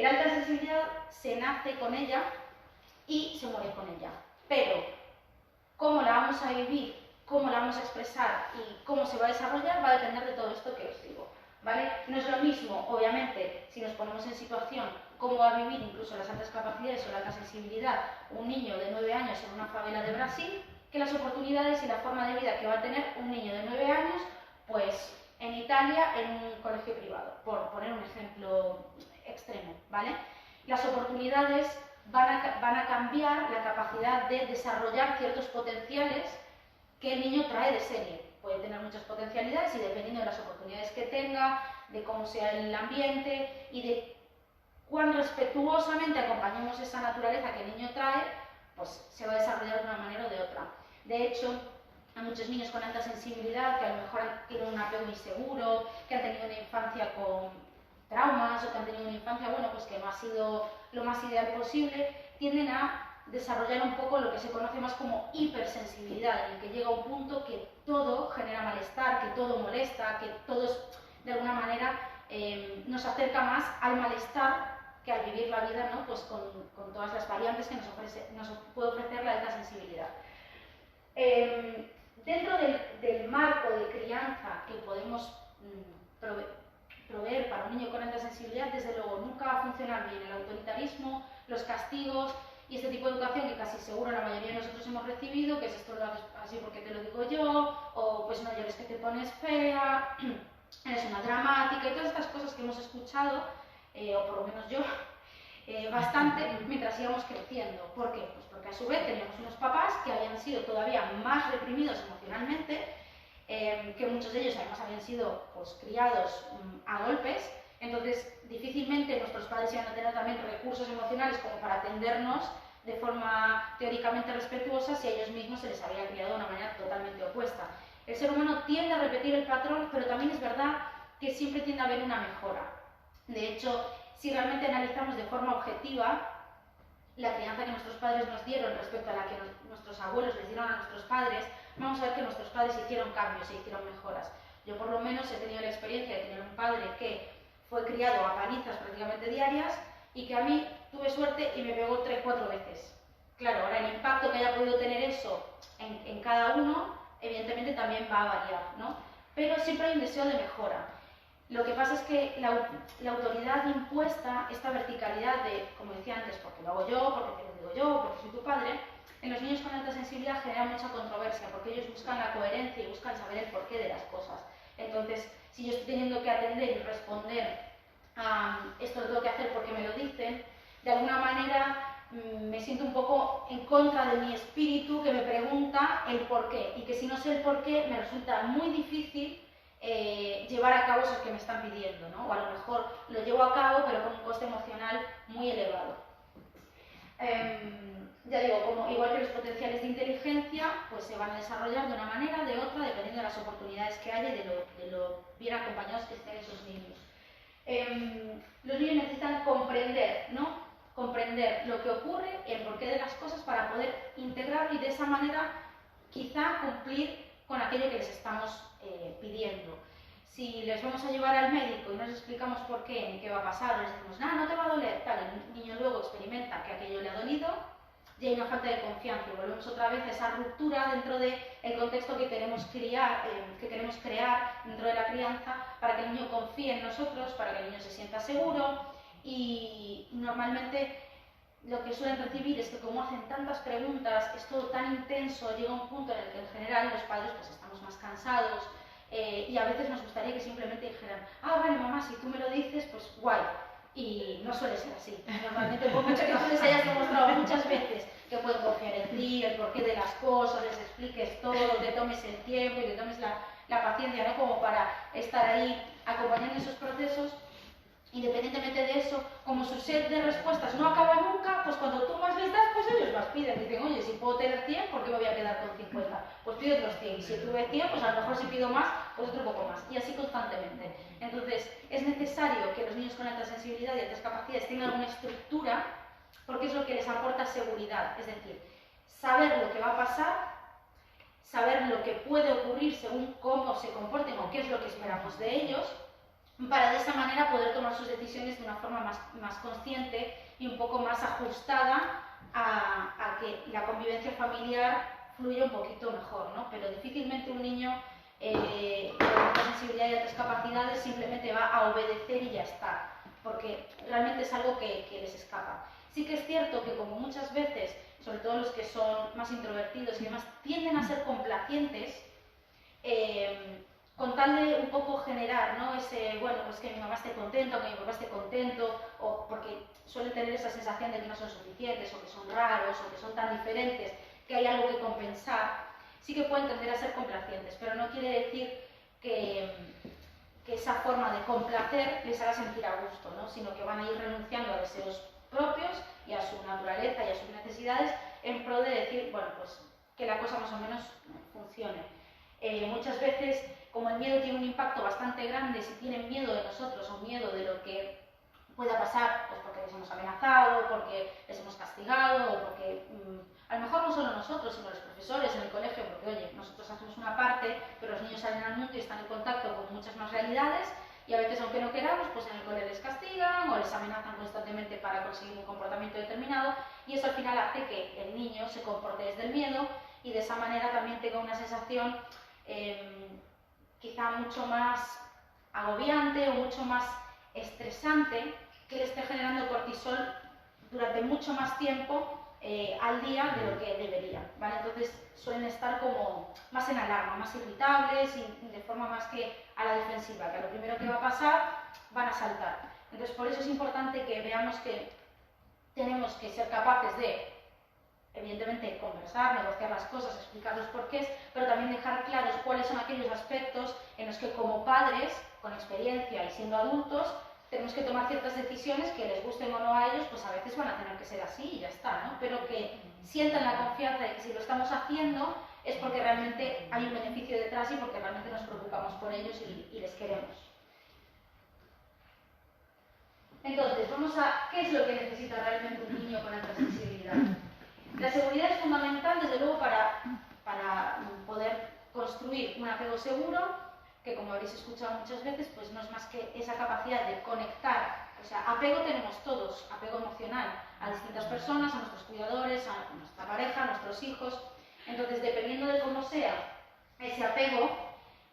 Speaker 1: La alta sensibilidad se nace con ella y se muere con ella, pero cómo la vamos a vivir, cómo la vamos a expresar y cómo se va a desarrollar va a depender de todo esto que os digo, ¿vale? No es lo mismo, obviamente, si nos ponemos en situación cómo va a vivir incluso las altas capacidades o la alta sensibilidad un niño de 9 años en una favela de Brasil, que las oportunidades y la forma de vida que va a tener un niño de 9 años, pues en Italia en un colegio privado, por poner un ejemplo extremo, ¿vale? Las oportunidades van a cambiar la capacidad de desarrollar ciertos potenciales que el niño trae de serie. Puede tener muchas potencialidades y dependiendo de las oportunidades que tenga, de cómo sea el ambiente y de cuán respetuosamente acompañemos esa naturaleza que el niño trae, pues se va a desarrollar de una manera o de otra. De hecho, hay muchos niños con alta sensibilidad que a lo mejor tienen un apego inseguro, que han tenido una infancia con traumas o que han tenido una infancia, bueno, pues que no ha sido lo más ideal posible, tienden a desarrollar un poco lo que se conoce más como hipersensibilidad, en el que llega un punto que todo genera malestar, que todo molesta, que todo es, de alguna manera nos acerca más al malestar que al vivir la vida, ¿no? Pues con todas las variantes que nos puede ofrecer la alta sensibilidad. Dentro del marco de crianza que podemos proveer para un niño con alta sensibilidad, desde luego nunca va a funcionar bien el autoritarismo, los castigos y este tipo de educación que casi seguro la mayoría de nosotros hemos recibido, que es esto lo haces así porque te lo digo yo, o pues no llores que te pones fea, eres una dramática, y todas estas cosas que hemos escuchado, o por lo menos yo, bastante mientras íbamos creciendo. ¿Por qué? Pues porque a su vez teníamos unos papás que habían sido todavía más reprimidos emocionalmente, que muchos de ellos además habían sido pues, criados a golpes, entonces difícilmente nuestros padres iban a tener también recursos emocionales como para atendernos de forma teóricamente respetuosa si a ellos mismos se les había criado de una manera totalmente opuesta. El ser humano tiende a repetir el patrón, pero también es verdad que siempre tiende a haber una mejora. De hecho, si realmente analizamos de forma objetiva la crianza que nuestros padres nos dieron respecto a la que nuestros abuelos les dieron a nuestros padres, vamos a ver que nuestros padres hicieron cambios e hicieron mejoras. Yo por lo menos he tenido la experiencia de tener un padre que fue criado a palizas prácticamente diarias y que a mí tuve suerte y me pegó 3-4 veces. Claro, ahora el impacto que haya podido tener eso en cada uno, evidentemente también va a variar, ¿no? Pero siempre hay un deseo de mejora. Lo que pasa es que la autoridad impuesta, esta verticalidad de, como decía antes, porque lo hago yo, porque te lo digo yo, porque soy tu padre, en los niños con alta sensibilidad genera mucha controversia, porque ellos buscan la coherencia y buscan saber el porqué de las cosas. Entonces, si yo estoy teniendo que atender y responder a esto lo tengo que hacer porque me lo dicen, de alguna manera me siento un poco en contra de mi espíritu que me pregunta el porqué, y que si no sé el porqué me resulta muy difícil llevar a cabo eso que me están pidiendo, ¿no? O a lo mejor lo llevo a cabo pero con un coste emocional muy elevado. Ya digo, como igual que los potenciales de inteligencia, pues se van a desarrollar de una manera, de otra, dependiendo de las oportunidades que haya y de lo bien acompañados que estén esos niños. Los niños necesitan comprender, ¿no? Comprender lo que ocurre, el porqué de las cosas para poder integrarlo y de esa manera quizá cumplir con aquello que les estamos pidiendo. Si les vamos a llevar al médico y no les explicamos por qué, ni qué va a pasar, les decimos, no te va a doler, tal, el niño luego experimenta que aquello le ha dolido, y hay una falta de confianza y volvemos otra vez a esa ruptura dentro del contexto que queremos crear dentro de la crianza para que el niño confíe en nosotros, para que el niño se sienta seguro, y normalmente lo que suelen recibir es que como hacen tantas preguntas, es todo tan intenso, llega un punto en el que en general los padres pues estamos más cansados, y a veces nos gustaría que simplemente dijeran, vale mamá, si tú me lo dices, pues guay. Y no suele ser así. Normalmente, por mucho que tú les hayas demostrado muchas veces que pueden confiar en ti, el porqué de las cosas, les expliques todo, te tomes el tiempo y te tomes la paciencia, ¿no? Como para estar ahí acompañando esos procesos, independientemente de eso, como su set de respuestas no acaba nunca, pues cuando tú más les das, pues ellos más piden. Dicen, oye, si puedo tener 100, ¿por qué me voy a quedar con 50? Pues pido otros 100. Y si tuve 100, pues a lo mejor si pido más, pues otro poco más. Y así constantemente. Entonces, es necesario que los niños con alta sensibilidad y altas capacidades tengan una estructura, porque es lo que les aporta seguridad. Es decir, saber lo que va a pasar, saber lo que puede ocurrir según cómo se comporten o qué es lo que esperamos de ellos, para de esa manera poder tomar sus decisiones de una forma más consciente y un poco más ajustada a que la convivencia familiar fluya un poquito mejor, ¿no? Pero difícilmente un niño con alta sensibilidad y altas capacidades simplemente va a obedecer y ya está, porque realmente es algo que les escapa. Sí que es cierto que como muchas veces, sobre todo los que son más introvertidos y demás, tienden a ser complacientes, con tal de un poco generar, ¿no? Ese, bueno, pues que mi mamá esté contenta, que mi papá esté contento, o porque suelen tener esa sensación de que no son suficientes, o que son raros, o que son tan diferentes, que hay algo que compensar, sí que pueden tender a ser complacientes, pero no quiere decir que esa forma de complacer les haga sentir a gusto, ¿no? Sino que van a ir renunciando a deseos propios y a su naturaleza y a sus necesidades en pro de decir, bueno, pues que la cosa más o menos funcione. Muchas veces, como el miedo tiene un impacto bastante grande, si tienen miedo de nosotros o miedo de lo que pueda pasar, pues porque les hemos amenazado, porque les hemos castigado, o porque a lo mejor no solo nosotros, sino los profesores en el colegio, porque oye, nosotros hacemos una parte, pero los niños salen al mundo y están en contacto con muchas más realidades, y a veces, aunque no queramos, pues en el cole les castigan o les amenazan constantemente para conseguir un comportamiento determinado, y eso al final hace que el niño se comporte desde el miedo y de esa manera también tenga una sensación quizá mucho más agobiante o mucho más estresante, que le esté generando cortisol durante mucho más tiempo al día de lo que debería, ¿vale? Entonces suelen estar como más en alarma, más irritables y de forma más que a la defensiva, que a lo primero que va a pasar van a saltar. Entonces por eso es importante que veamos que tenemos que ser capaces de, evidentemente, conversar, negociar las cosas, explicar los porqués, pero también dejar claros cuáles son aquellos aspectos en los que como padres, con experiencia y siendo adultos, tenemos que tomar ciertas decisiones que les gusten o no a ellos, pues a veces van a tener que ser así y ya está, ¿no? Pero que sientan la confianza de que si lo estamos haciendo es porque realmente hay un beneficio detrás y porque realmente nos preocupamos por ellos y les queremos. Entonces, vamos a ¿qué es lo que necesita realmente un niño con alta sensibilidad? La seguridad es fundamental, desde luego, para poder construir un apego seguro, que como habréis escuchado muchas veces, pues no es más que esa capacidad de conectar. O sea, apego tenemos todos, apego emocional a distintas personas, a nuestros cuidadores, a nuestra pareja, a nuestros hijos. Entonces, dependiendo de cómo sea ese apego,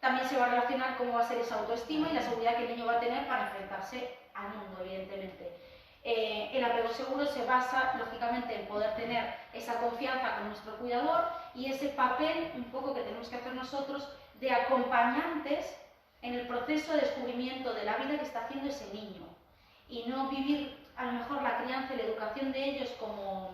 Speaker 1: también se va a relacionar cómo va a ser esa autoestima y la seguridad que el niño va a tener para enfrentarse al mundo, evidentemente. El apego seguro se basa, lógicamente, en poder tener esa confianza con nuestro cuidador y ese papel, un poco que tenemos que hacer nosotros, de acompañantes en el proceso de descubrimiento de la vida que está haciendo ese niño. Y no vivir, a lo mejor, la crianza y la educación de ellos como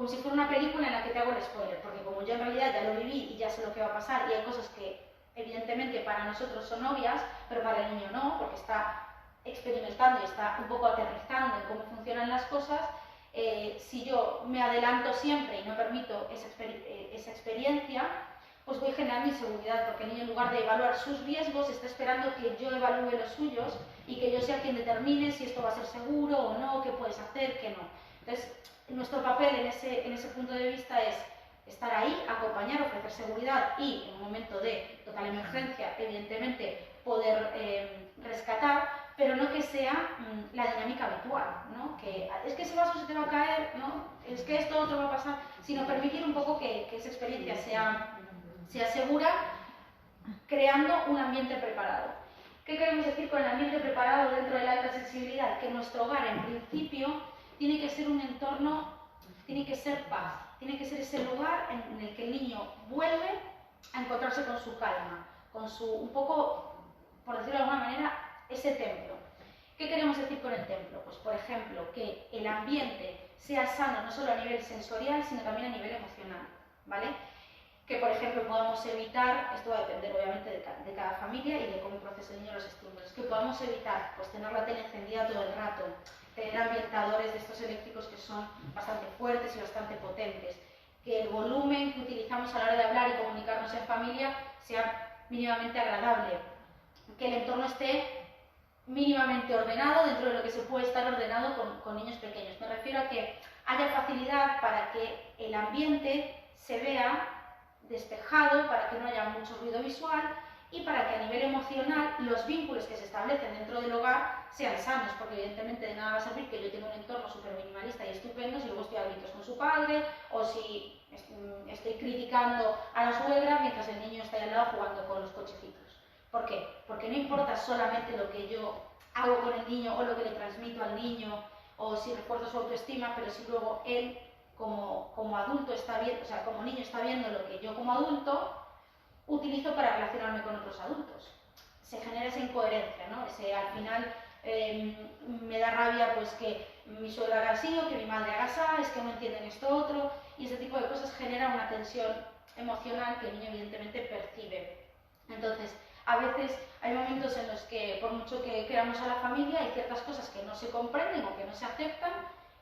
Speaker 1: si fuera una película en la que te hago el spoiler, porque como yo en realidad ya lo viví y ya sé lo que va a pasar, y hay cosas que, evidentemente, para nosotros son obvias, pero para el niño no, porque está experimentando y está un poco aterrizando en cómo funcionan las cosas, si yo me adelanto siempre y no permito esa experiencia, pues voy generando inseguridad, porque el niño, en lugar de evaluar sus riesgos, está esperando que yo evalúe los suyos y que yo sea quien determine si esto va a ser seguro o no, qué puedes hacer, qué no. Entonces, nuestro papel en ese punto de vista es estar ahí, acompañar, ofrecer seguridad y, en un momento de total emergencia, evidentemente, poder rescatar, pero no que sea la dinámica habitual, ¿no? Que es que ese vaso se te va a caer, ¿no? Es que esto otro va a pasar, sino permitir un poco que esa experiencia sea segura, creando un ambiente preparado. ¿Qué queremos decir con el ambiente preparado dentro de la alta sensibilidad? Que nuestro hogar, en principio, tiene que ser un entorno, tiene que ser paz, tiene que ser ese lugar en el que el niño vuelve a encontrarse con su calma, con su, un poco, por decirlo de alguna manera, ese templo. ¿Qué queremos decir con el templo? Pues, por ejemplo, que el ambiente sea sano no solo a nivel sensorial, sino también a nivel emocional, ¿vale? Que, por ejemplo, podamos evitar, esto va a depender obviamente de cada familia y de cómo procesa el niño los estímulos, que podamos evitar pues, tener la tele encendida todo el rato, tener ambientadores de estos eléctricos que son bastante fuertes y bastante potentes, que el volumen que utilizamos a la hora de hablar y comunicarnos en familia sea mínimamente agradable, que el entorno esté mínimamente ordenado dentro de lo que se puede estar ordenado con niños pequeños. Me refiero a que haya facilidad para que el ambiente se vea despejado, para que no haya mucho ruido visual y para que a nivel emocional los vínculos que se establecen dentro del hogar sean sanos, porque evidentemente de nada va a servir que yo tenga un entorno súper minimalista y estupendo si luego estoy a gritos con su padre o si estoy criticando a la suegra mientras el niño está ahí al lado jugando con los cochecitos. ¿Por qué? Porque no importa solamente lo que yo hago con el niño o lo que le transmito al niño o si refuerzo su autoestima, pero si luego él como adulto está viendo, o sea, como niño está viendo lo que yo como adulto utilizo para relacionarme con otros adultos. Se genera esa incoherencia, ¿no? Al final me da rabia pues que mi suegra haga así o que mi madre haga así, es que no entienden esto otro, y ese tipo de cosas genera una tensión emocional que el niño evidentemente percibe. Entonces, a veces hay momentos en los que, por mucho que queramos a la familia, hay ciertas cosas que no se comprenden o que no se aceptan,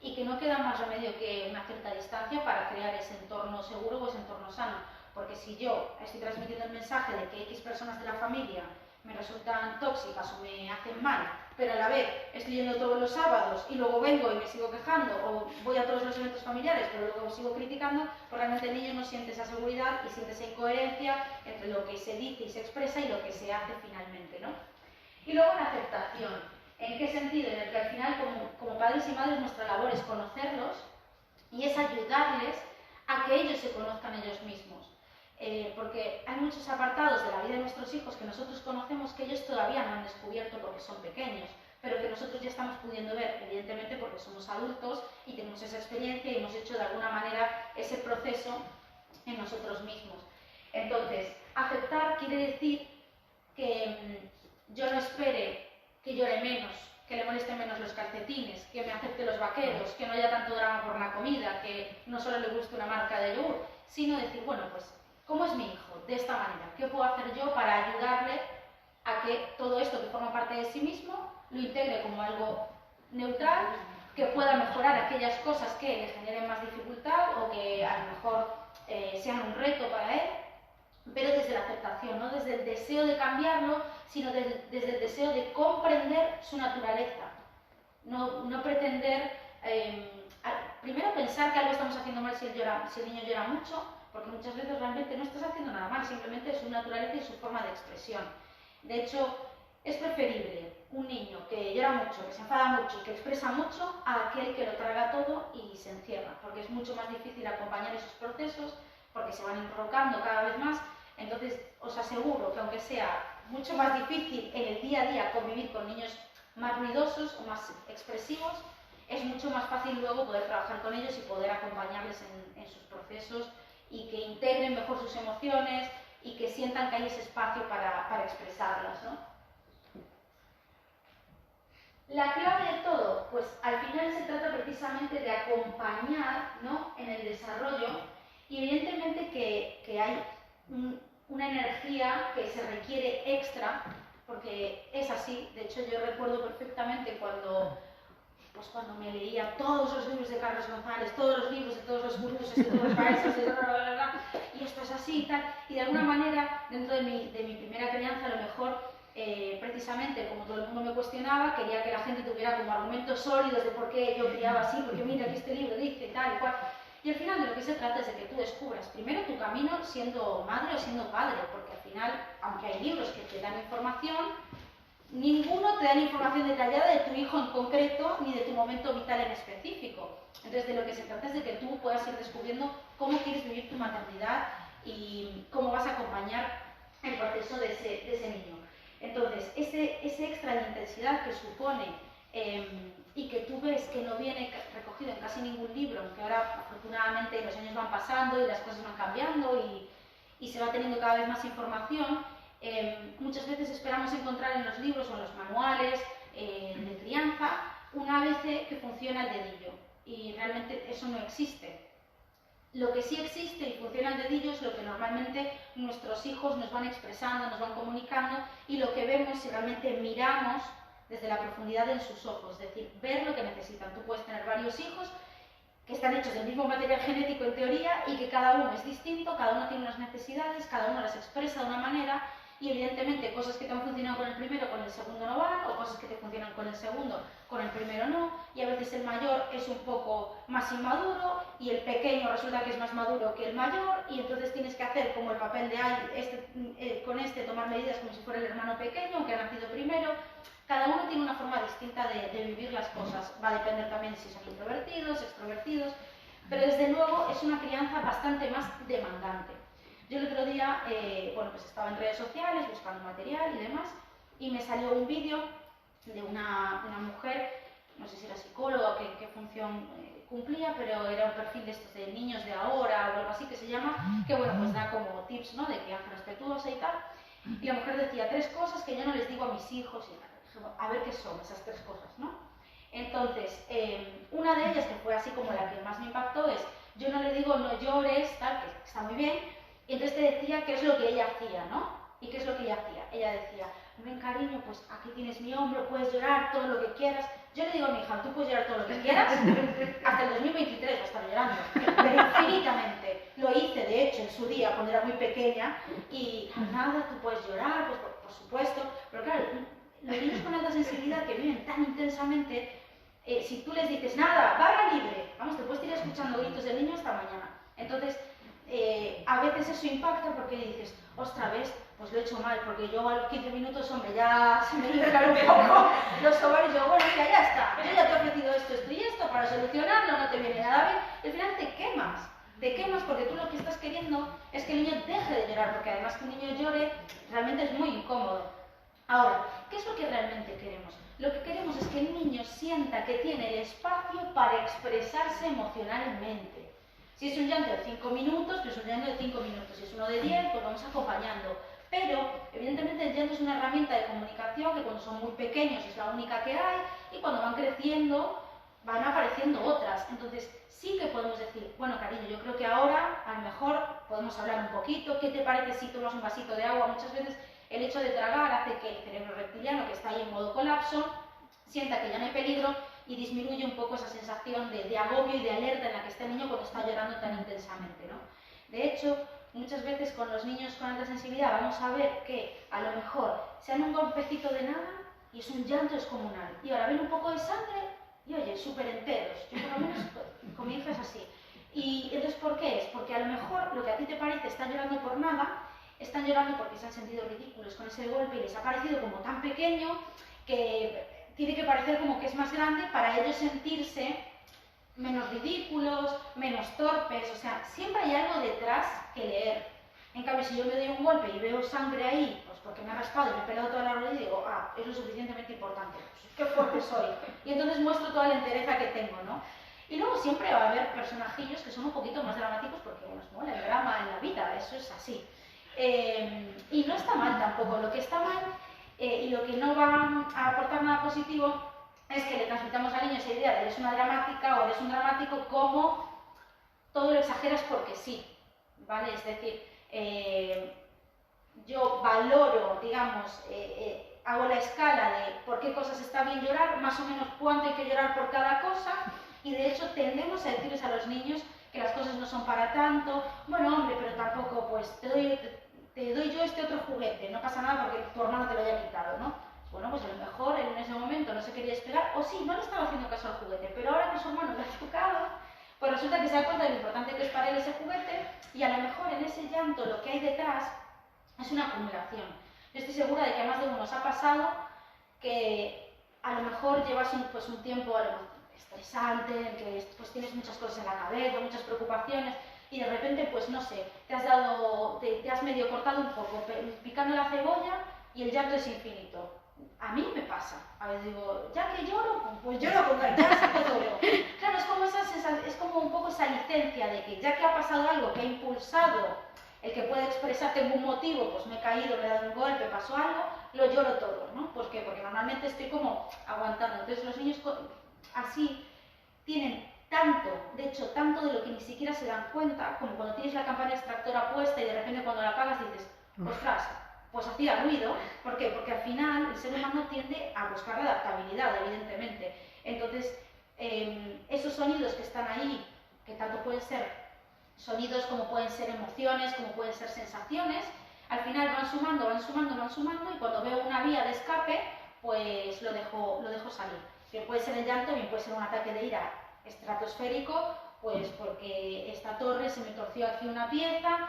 Speaker 1: y que no queda más remedio que una cierta distancia para crear ese entorno seguro o ese entorno sano. Porque si yo estoy transmitiendo el mensaje de que X personas de la familia me resultan tóxicas o me hacen mal, pero a la vez estoy yendo todos los sábados y luego vengo y me sigo quejando, o voy a todos los eventos familiares pero luego sigo criticando, pues realmente el niño no siente esa seguridad y siente esa incoherencia entre lo que se dice y se expresa y lo que se hace finalmente, ¿no? Y luego la aceptación. ¿En qué sentido? En el que al final como padres y madres nuestra labor es conocerlos y es ayudarles a que ellos se conozcan ellos mismos. Porque hay muchos apartados de la vida de nuestros hijos que nosotros conocemos que ellos todavía no han descubierto porque son pequeños, pero que nosotros ya estamos pudiendo ver, evidentemente porque somos adultos y tenemos esa experiencia y hemos hecho de alguna manera ese proceso en nosotros mismos. Entonces, aceptar quiere decir que yo no espere que llore menos, que le molesten menos los calcetines, que me acepte los vaqueros, que no haya tanto drama por la comida, que no solo le guste una marca de yogur, sino decir, bueno, pues, ¿cómo es mi hijo? De esta manera, ¿qué puedo hacer yo para ayudarle a que todo esto que forma parte de sí mismo lo integre como algo neutral, que pueda mejorar aquellas cosas que le generen más dificultad o que a lo mejor sean un reto para él, pero desde la aceptación, no desde el deseo de cambiarlo, sino desde el deseo de comprender su naturaleza. No pretender, primero pensar que algo estamos haciendo mal si el niño llora mucho, porque muchas veces realmente no estás haciendo nada mal, simplemente es su naturaleza y su forma de expresión. De hecho, es preferible un niño que llora mucho, que se enfada mucho, que expresa mucho, a aquel que lo traga todo y se encierra, porque es mucho más difícil acompañar esos procesos, porque se van enrocando cada vez más. Entonces, os aseguro que aunque sea mucho más difícil en el día a día convivir con niños más ruidosos o más expresivos, es mucho más fácil luego poder trabajar con ellos y poder acompañarles en sus procesos y que integren mejor sus emociones y que sientan que hay ese espacio para expresarlas, ¿no? La clave de todo, pues al final se trata precisamente de acompañar, ¿no?, en el desarrollo, y evidentemente que hay una energía que se requiere extra, porque es así. De hecho, yo recuerdo perfectamente cuando me leía todos los libros de Carlos González, todos los libros de todos los gurús, de todos los maestros, y esto es así y tal, y de alguna manera, dentro de mi primera crianza, a lo mejor, precisamente, como todo el mundo me cuestionaba, quería que la gente tuviera como argumentos sólidos de por qué yo criaba así, porque mira que este libro dice tal y cual. Y al final de lo que se trata es de que tú descubras primero tu camino siendo madre o siendo padre, porque al final, aunque hay libros que te dan información, ninguno te da información detallada de tu hijo en concreto ni de tu momento vital en específico. Entonces, de lo que se trata es de que tú puedas ir descubriendo cómo quieres vivir tu maternidad y cómo vas a acompañar el proceso de ese niño. Entonces, ese extra de intensidad que supone y que tú ves que no viene recogido en casi ningún libro, aunque ahora afortunadamente los años van pasando y las cosas van cambiando y se va teniendo cada vez más información, muchas veces esperamos encontrar en los libros o en los manuales de crianza una vez que funciona el dedillo, y realmente eso no existe. Lo que sí existe y funciona el dedillo es lo que normalmente nuestros hijos nos van expresando, nos van comunicando, y lo que vemos si realmente miramos desde la profundidad en sus ojos, es decir, ver lo que necesitan. Tú puedes tener varios hijos que están hechos del mismo material genético en teoría y que cada uno es distinto, cada uno tiene unas necesidades, cada uno las expresa de una manera, y evidentemente cosas que te han funcionado con el primero, con el segundo no van, o cosas que te funcionan con el segundo, con el primero no, y a veces el mayor es un poco más inmaduro y el pequeño resulta que es más maduro que el mayor, y entonces tienes que hacer como el papel de con este tomar medidas como si fuera el hermano pequeño, aunque ha nacido primero. Cada uno tiene una forma distinta de vivir las cosas, va a depender también si son introvertidos, extrovertidos, pero desde luego es una crianza bastante más demandante. Yo el otro día, pues estaba en redes sociales buscando material y demás, y me salió un vídeo de una mujer, no sé si era psicóloga o qué función cumplía, pero era un perfil de estos de niños de ahora o algo así que se llama, que pues da como tips, ¿no?, de crianza respetuosa y tal. Y la mujer decía 3 cosas que yo no les digo a mis hijos y tal. A ver qué son esas 3 cosas, ¿no? Entonces, una de ellas, que fue así como la que más me impactó, es: yo no le digo no llores, tal, que está muy bien. Y entonces te decía qué es lo que ella hacía, ¿no? ¿Y qué es lo que ella hacía? Ella decía: ven cariño, pues aquí tienes mi hombro, puedes llorar todo lo que quieras. Yo le digo a mi hija, tú puedes llorar todo lo que quieras, hasta el 2023 va a estar llorando, pero infinitamente. Lo hice, de hecho, en su día, cuando era muy pequeña, y nada, tú puedes llorar, pues por supuesto, pero claro, los niños con alta sensibilidad que viven tan intensamente, si tú les dices, nada, barra libre, vamos, te puedes ir escuchando gritos del niño hasta mañana. Entonces, a veces eso impacta porque dices, ostras, ¿ves? Pues lo he hecho mal, porque yo a los 15 minutos, hombre, ya se me liberan un poco los ovarios, yo, bueno, ya está, yo ya te he ofrecido esto, esto y esto, para solucionarlo no te viene nada bien, y al final te quemas porque tú lo que estás queriendo es que el niño deje de llorar, porque además que un niño llore realmente es muy incómodo. Ahora, ¿qué es lo que realmente queremos? Lo que queremos es que el niño sienta que tiene el espacio para expresarse emocionalmente. Si es un llanto de 5 minutos, pues un llanto de 5 minutos. Si es uno de 10, pues vamos acompañando. Pero, evidentemente, el llanto es una herramienta de comunicación que cuando son muy pequeños es la única que hay y cuando van creciendo van apareciendo otras. Entonces, sí que podemos decir, bueno, cariño, yo creo que ahora a lo mejor podemos hablar un poquito. ¿Qué te parece si tomas un vasito de agua? Muchas veces el hecho de tragar hace que el cerebro reptiliano, que está ahí en modo colapso, sienta que ya no hay peligro y disminuye un poco esa sensación de agobio y de alerta en la que está el niño cuando está llorando tan intensamente, ¿no? De hecho, muchas veces con los niños con alta sensibilidad vamos a ver que a lo mejor se dan un golpecito de nada y es un llanto descomunal. Y ahora ven un poco de sangre y oye, súper enteros. Yo por lo menos con mi hija es así. Y entonces, ¿por qué es? Porque a lo mejor lo que a ti te parece están llorando por nada, están llorando porque se han sentido ridículos con ese golpe y les ha parecido como tan pequeño que tiene que parecer como que es más grande para ellos sentirse menos ridículos, menos torpes, o sea, siempre hay algo detrás que leer. En cambio, si yo me doy un golpe y veo sangre ahí, pues porque me ha raspado y me he pelado toda la rodilla y digo, ah, es lo suficientemente importante, pues, qué fuerte soy. Y entonces muestro toda la entereza que tengo, ¿no? Y luego siempre va a haber personajillos que son un poquito más dramáticos porque nos mola el drama en la vida, eso es así. Y no está mal tampoco, lo que está mal y lo que no va a aportar nada positivo es que le transmitamos al niño esa idea de eres una dramática o eres un dramático como todo lo exageras porque sí, ¿vale? Es decir, yo valoro, digamos, hago la escala de por qué cosas está bien llorar, más o menos cuánto hay que llorar por cada cosa, y de hecho tendemos a decirles a los niños que las cosas no son para tanto, bueno, hombre, pero tampoco, pues, te doy yo este otro juguete, no pasa nada porque tu hermano te lo haya quitado, ¿no? Bueno, pues a lo mejor él en ese momento no se quería esperar, o sí, no le estaba haciendo caso al juguete, pero ahora que su hermano le ha tocado, pues resulta que se da cuenta de lo importante que es para él ese juguete, y a lo mejor en ese llanto lo que hay detrás es una acumulación. Yo estoy segura de que a más de uno nos ha pasado que a lo mejor llevas un tiempo estresante, en que pues, tienes muchas cosas en la cabeza, muchas preocupaciones, y de repente, pues no sé, te has medio cortado un poco, picando la cebolla y el llanto es infinito. A mí me pasa, a veces digo, ya que lloro, pues lloro con ganas, lloro. Claro, es como un poco esa licencia de que ya que ha pasado algo que ha impulsado el que puede expresar, tengo un motivo, pues me he caído, me he dado un golpe, pasó algo, lo lloro todo, ¿no? ¿Por qué? Porque normalmente estoy como aguantando. Entonces los niños así tienen tanto, de hecho, tanto de lo que ni siquiera se dan cuenta, como cuando tienes la campana extractora puesta y de repente cuando la apagas dices, ostras, pues hacía ruido. ¿Por qué? Porque al final el ser humano tiende a buscar la adaptabilidad, evidentemente. Entonces, esos sonidos que están ahí, que tanto pueden ser sonidos como pueden ser emociones, como pueden ser sensaciones, al final van sumando, van sumando, van sumando, y cuando veo una vía de escape, pues lo dejo salir. Que puede ser el llanto, bien puede ser un ataque de ira estratosférico, pues porque esta torre se me torció aquí una pieza,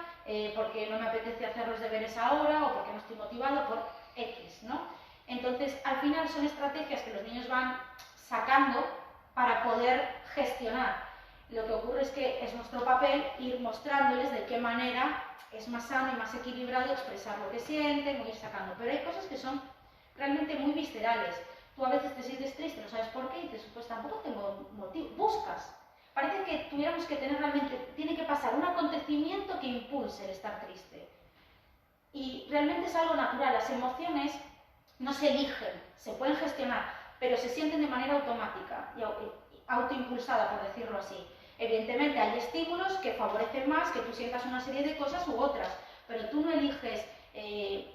Speaker 1: porque no me apetece hacer los deberes ahora, o porque no estoy motivado por X, ¿no? Entonces, al final son estrategias que los niños van sacando para poder gestionar. Lo que ocurre es que es nuestro papel ir mostrándoles de qué manera es más sano y más equilibrado expresar lo que sienten, ir sacando. Pero hay cosas que son realmente muy viscerales. Tú a veces te sientes triste, no sabes por qué, y dices, pues tampoco tengo motivo. Buscas. Parece que tuviéramos que tener realmente, tiene que pasar un acontecimiento que impulse el estar triste. Y realmente es algo natural. Las emociones no se eligen, se pueden gestionar, pero se sienten de manera automática y autoimpulsada, por decirlo así. Evidentemente hay estímulos que favorecen más que tú sientas una serie de cosas u otras, pero tú no eliges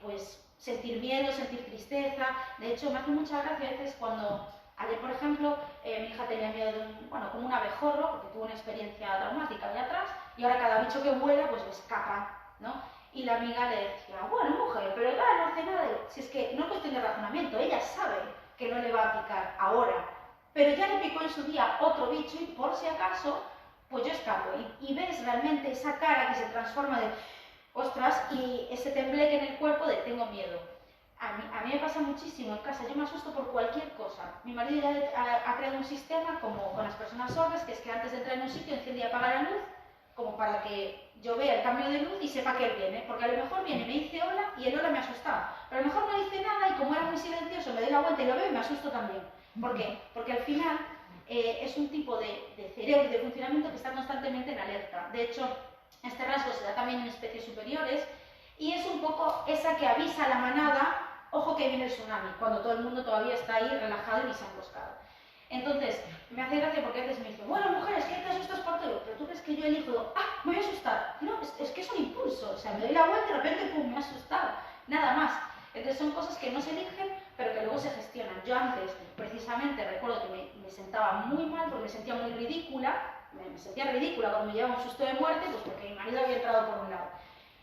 Speaker 1: pues sentir miedo, sentir tristeza. De hecho, me hace mucha gracia a veces cuando, ayer por ejemplo, mi hija tenía miedo de como un abejorro, porque tuvo una experiencia traumática allá atrás, y ahora cada bicho que vuela pues le escapa, ¿no? Y la amiga le decía, bueno, mujer, pero no hace nada. Si es que no es cuestión de razonamiento, ella sabe que no le va a picar ahora, pero ya le picó en su día otro bicho y por si acaso, pues yo escapo. Y ves realmente esa cara que se transforma de, ostras, y ese tembleque en el cuerpo de tengo miedo. A mí me pasa muchísimo en casa, yo me asusto por cualquier cosa. Mi marido ya ha creado un sistema como con las personas sordas, que es que antes de entrar en un sitio enciende y apaga la luz, como para que yo vea el cambio de luz y sepa que él viene, porque a lo mejor viene, me dice hola y el hola me asustaba, pero a lo mejor no dice nada y como era muy silencioso me doy la vuelta y lo veo y me asusto también. ¿Por qué? Porque al final es un tipo de cerebro y de funcionamiento que está constantemente en alerta. De hecho, este rasgo se da también en especies superiores y es un poco esa que avisa a la manada, ojo que viene el tsunami, cuando todo el mundo todavía está ahí relajado y ni se ha emboscado. Entonces, me hace gracia porque a veces me dicen, bueno, mujeres, ¿qué te asustas por todo? Pero tú crees que yo elijo, me voy a asustar. No, es que es un impulso, o sea, me doy la vuelta y de repente, pum, me he asustado. Nada más. Entonces son cosas que no se eligen, pero que luego se gestionan. Yo antes, precisamente, recuerdo que me sentaba muy mal porque me sentía muy ridícula, me sentía ridícula cuando me llevaba un susto de muerte, pues porque mi marido había entrado por un lado.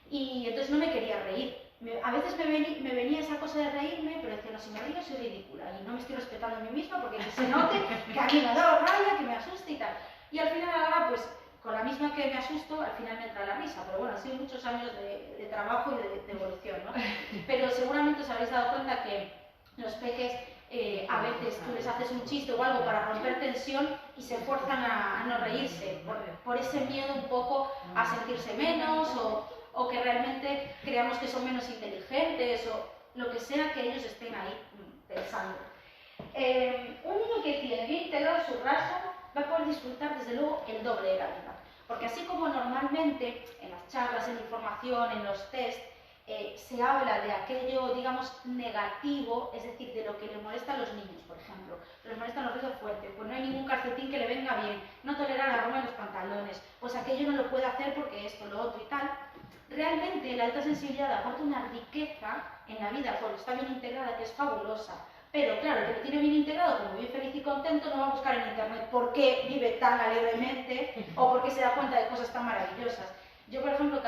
Speaker 1: Y entonces no me quería reír. A veces me venía esa cosa de reírme, pero decía, no, si me río soy ridícula y no me estoy respetando a mí misma porque se note que a mí me ha dado rabia, que me asusta y tal. Y al final ahora, pues, con la misma que me asusto, al final me entra la risa. Pero bueno, han sido muchos años de trabajo y de evolución, ¿no? Pero seguramente os habréis dado cuenta que los peques a veces tú les haces un chiste o algo para romper tensión y se fuerzan a no reírse por ese miedo un poco a sentirse menos o que realmente creamos que son menos inteligentes o lo que sea que ellos estén ahí pensando. Un niño que tiene bien integrado su rasgo va a poder disfrutar desde luego el doble de la vida, porque así como normalmente en las charlas, en la información, en los test, se habla de aquello, digamos, negativo, es decir, de lo que le molesta a los niños, por ejemplo, les molestan los ruidos fuertes, pues no hay ningún calcetín que le venga bien, no tolera la aroma en los pantalones, pues aquello no lo puede hacer porque esto, lo otro y tal. Realmente la alta sensibilidad aporta una riqueza en la vida, porque está bien integrada, que es fabulosa. Pero claro, el que lo tiene bien integrado, como vive feliz y contento, no va a buscar en internet por qué vive tan alegremente o por qué se da cuenta de cosas tan maravillosas. Yo, por ejemplo,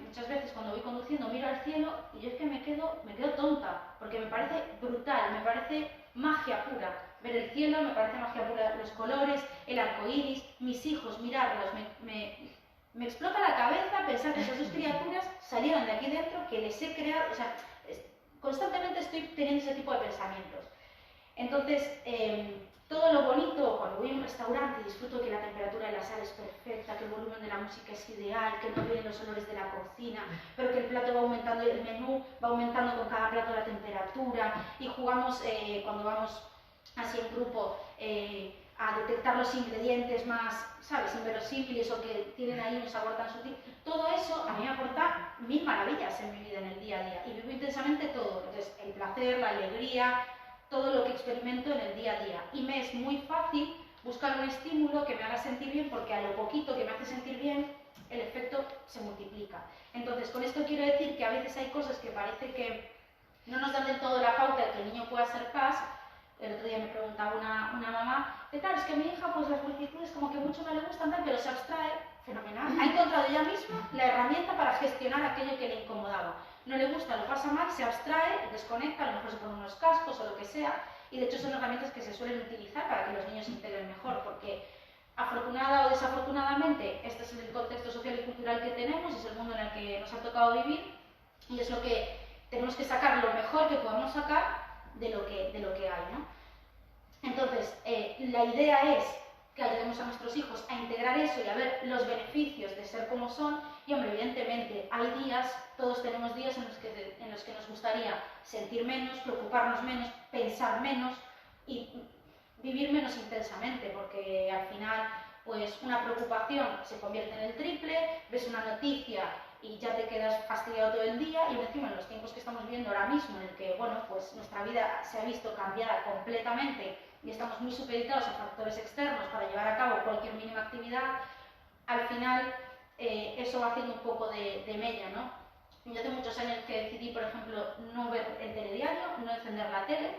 Speaker 1: muchas veces cuando voy conduciendo miro al cielo y yo es que me quedo tonta, porque me parece brutal, me parece magia pura. Ver el cielo me parece magia pura, los colores, el arco iris, mis hijos, mirarlos, me explota la cabeza pensar que esas dos criaturas salieron de aquí dentro, que les he creado, o sea, constantemente estoy teniendo ese tipo de pensamientos. Entonces, todo lo bonito, cuando voy a un restaurante y disfruto que la temperatura de la sala es perfecta, que el volumen de la música es ideal, que no vienen los olores de la cocina, pero que el plato va aumentando, el menú va aumentando con cada plato la temperatura, y jugamos, cuando vamos así en grupo, a detectar los ingredientes más, ¿sabes?, inverosímiles o que tienen ahí un sabor tan sutil. Todo eso a mí me aporta mil maravillas en mi vida, en el día a día, y vivo intensamente todo. Entonces, el placer, la alegría, todo lo que experimento en el día a día. Y me es muy fácil buscar un estímulo que me haga sentir bien, porque a lo poquito que me hace sentir bien, el efecto se multiplica. Entonces, con esto quiero decir que a veces hay cosas que parece que no nos dan del todo la pauta de que el niño pueda ser paz. El otro día me preguntaba una mamá, claro, es que a mi hija pues las multitudes como que mucho no le gustan, pero se abstrae, fenomenal. Ha encontrado ella misma la herramienta para gestionar aquello que le incomodaba. No le gusta, lo pasa mal, se abstrae, desconecta, a lo mejor se pone unos cascos o lo que sea, y de hecho son herramientas que se suelen utilizar para que los niños se integren mejor, porque afortunada o desafortunadamente este es el contexto social y cultural que tenemos, es el mundo en el que nos ha tocado vivir, y es lo que tenemos que sacar lo mejor que podamos sacar de lo que hay, ¿no? Entonces, la idea es que ayudemos a nuestros hijos a integrar eso y a ver los beneficios de ser como son. Y, hombre, evidentemente, hay días, todos tenemos días en los que nos gustaría sentir menos, preocuparnos menos, pensar menos y vivir menos intensamente, porque al final, pues una preocupación se convierte en el triple, ves una noticia y ya te quedas fastidiado todo el día, y encima en los tiempos que estamos viviendo ahora mismo, en el que, bueno, pues nuestra vida se ha visto cambiada completamente y estamos muy supeditados a factores externos para llevar a cabo cualquier mínima actividad, al final eso va haciendo un poco de mella, ¿no? Yo hace muchos años que decidí, por ejemplo, no ver el telediario, no encender la tele,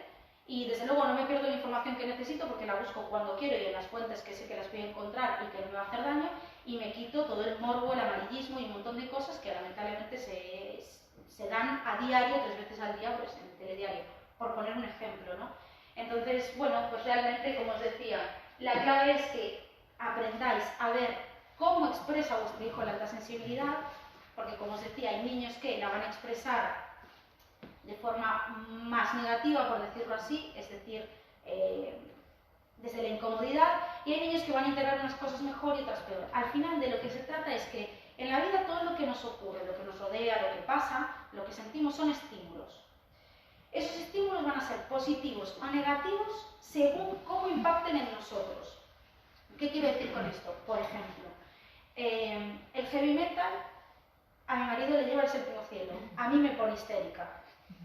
Speaker 1: y desde luego no me pierdo la información que necesito porque la busco cuando quiero y en las fuentes que sé que las voy a encontrar y que no me va a hacer daño, y me quito todo el morbo, el amarillismo y un montón de cosas que lamentablemente se dan a diario, 3 veces al día, pues en el telediario, por poner un ejemplo, ¿no? Entonces, bueno, pues realmente, como os decía, la clave es que aprendáis a ver cómo expresa vuestro hijo la alta sensibilidad, porque como os decía, hay niños que la van a expresar de forma más negativa, por decirlo así, es decir, desde la incomodidad, y hay niños que van a integrar unas cosas mejor y otras peor. Al final de lo que se trata es que en la vida todo lo que nos ocurre, lo que nos rodea, lo que pasa, lo que sentimos son estímulos. Esos estímulos van a ser positivos o negativos según cómo impacten en nosotros. ¿Qué quiero decir con esto? Por ejemplo, el heavy metal a mi marido le lleva el séptimo cielo, a mí me pone histérica.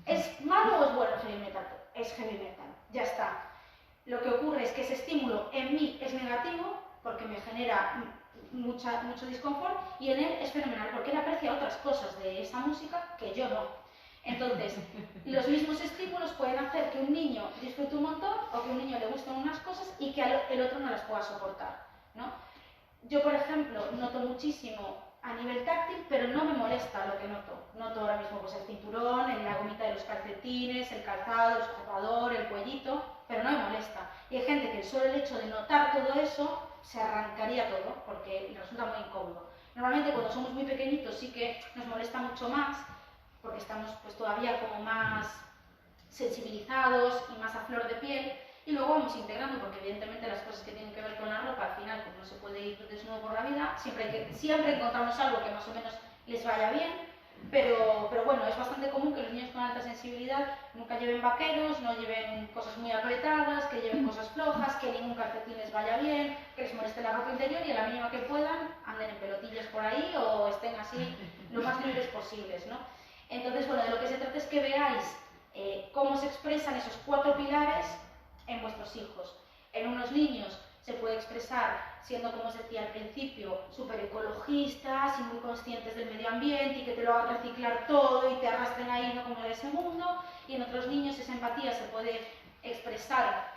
Speaker 1: ¿Es malo o es bueno el heavy metal? Es heavy metal, ya está. Lo que ocurre es que ese estímulo en mí es negativo porque me genera mucho disconfort, y en él es fenomenal porque él aprecia otras cosas de esa música que yo no. Entonces, los mismos estímulos pueden hacer que un niño disfrute un montón o que a un niño le gusten unas cosas y que el otro no las pueda soportar, ¿no? Yo, por ejemplo, noto muchísimo a nivel táctil, pero no me molesta lo que noto. Noto ahora mismo pues, el cinturón, la gomita de los calcetines, el calzado, el sujetador, el cuellito, pero no me molesta. Y hay gente que solo el hecho de notar todo eso se arrancaría todo porque le resulta muy incómodo. Normalmente cuando somos muy pequeñitos sí que nos molesta mucho más porque estamos pues, todavía como más sensibilizados y más a flor de piel, y luego vamos integrando, porque evidentemente las cosas que tienen que ver con la ropa, al final, como no se puede ir desnudo por la vida, siempre encontramos algo que más o menos les vaya bien, pero bueno, es bastante común que los niños con alta sensibilidad nunca lleven vaqueros, no lleven cosas muy apretadas, que lleven cosas flojas, que ningún calcetín les vaya bien, que les moleste la ropa interior y a la mínima que puedan anden en pelotillas por ahí o estén así lo más libres posibles, ¿no? Entonces, bueno, de lo que se trata es que veáis cómo se expresan esos 4 pilares en vuestros hijos. En unos niños se puede expresar siendo, como os decía al principio, súper ecologistas y muy conscientes del medio ambiente y que te lo hagan reciclar todo y te arrastren ahí, ¿no?, como de ese mundo. Y en otros niños esa empatía se puede expresar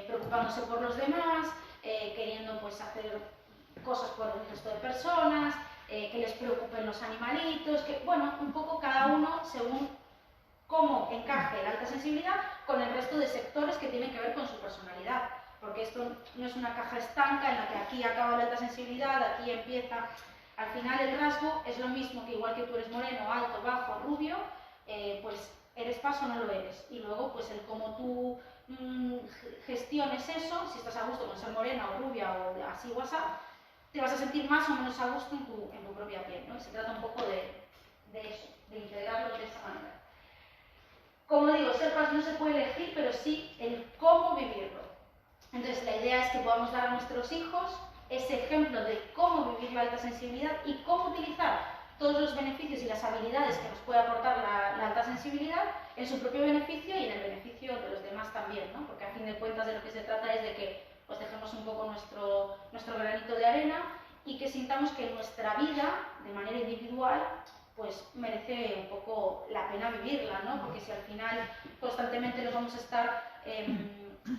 Speaker 1: preocupándose por los demás, queriendo pues, hacer cosas por el resto de personas, que les preocupen los animalitos, que bueno, un poco cada uno según cómo encaje la alta sensibilidad con el resto de sectores que tienen que ver con su personalidad, porque esto no es una caja estanca en la que aquí acaba la alta sensibilidad, aquí empieza. Al final el rasgo es lo mismo, que igual que tú eres moreno, alto, bajo, rubio, pues eres paso o no lo eres, y luego pues el cómo tú gestiones eso, si estás a gusto con ser morena o rubia o así o así, te vas a sentir más o menos a gusto en tu propia piel, ¿no? Se trata un poco de eso, de integrarlo de esa manera. Como digo, ser paz no se puede elegir, pero sí el cómo vivirlo. Entonces la idea es que podamos dar a nuestros hijos ese ejemplo de cómo vivir la alta sensibilidad y cómo utilizar todos los beneficios y las habilidades que nos puede aportar la alta sensibilidad en su propio beneficio y en el beneficio de los demás también, ¿no? Porque a fin de cuentas de lo que se trata es de que pues, dejemos un poco nuestro granito de arena y que sintamos que nuestra vida, de manera individual, pues merece un poco la pena vivirla, ¿no? Porque si al final constantemente nos vamos a estar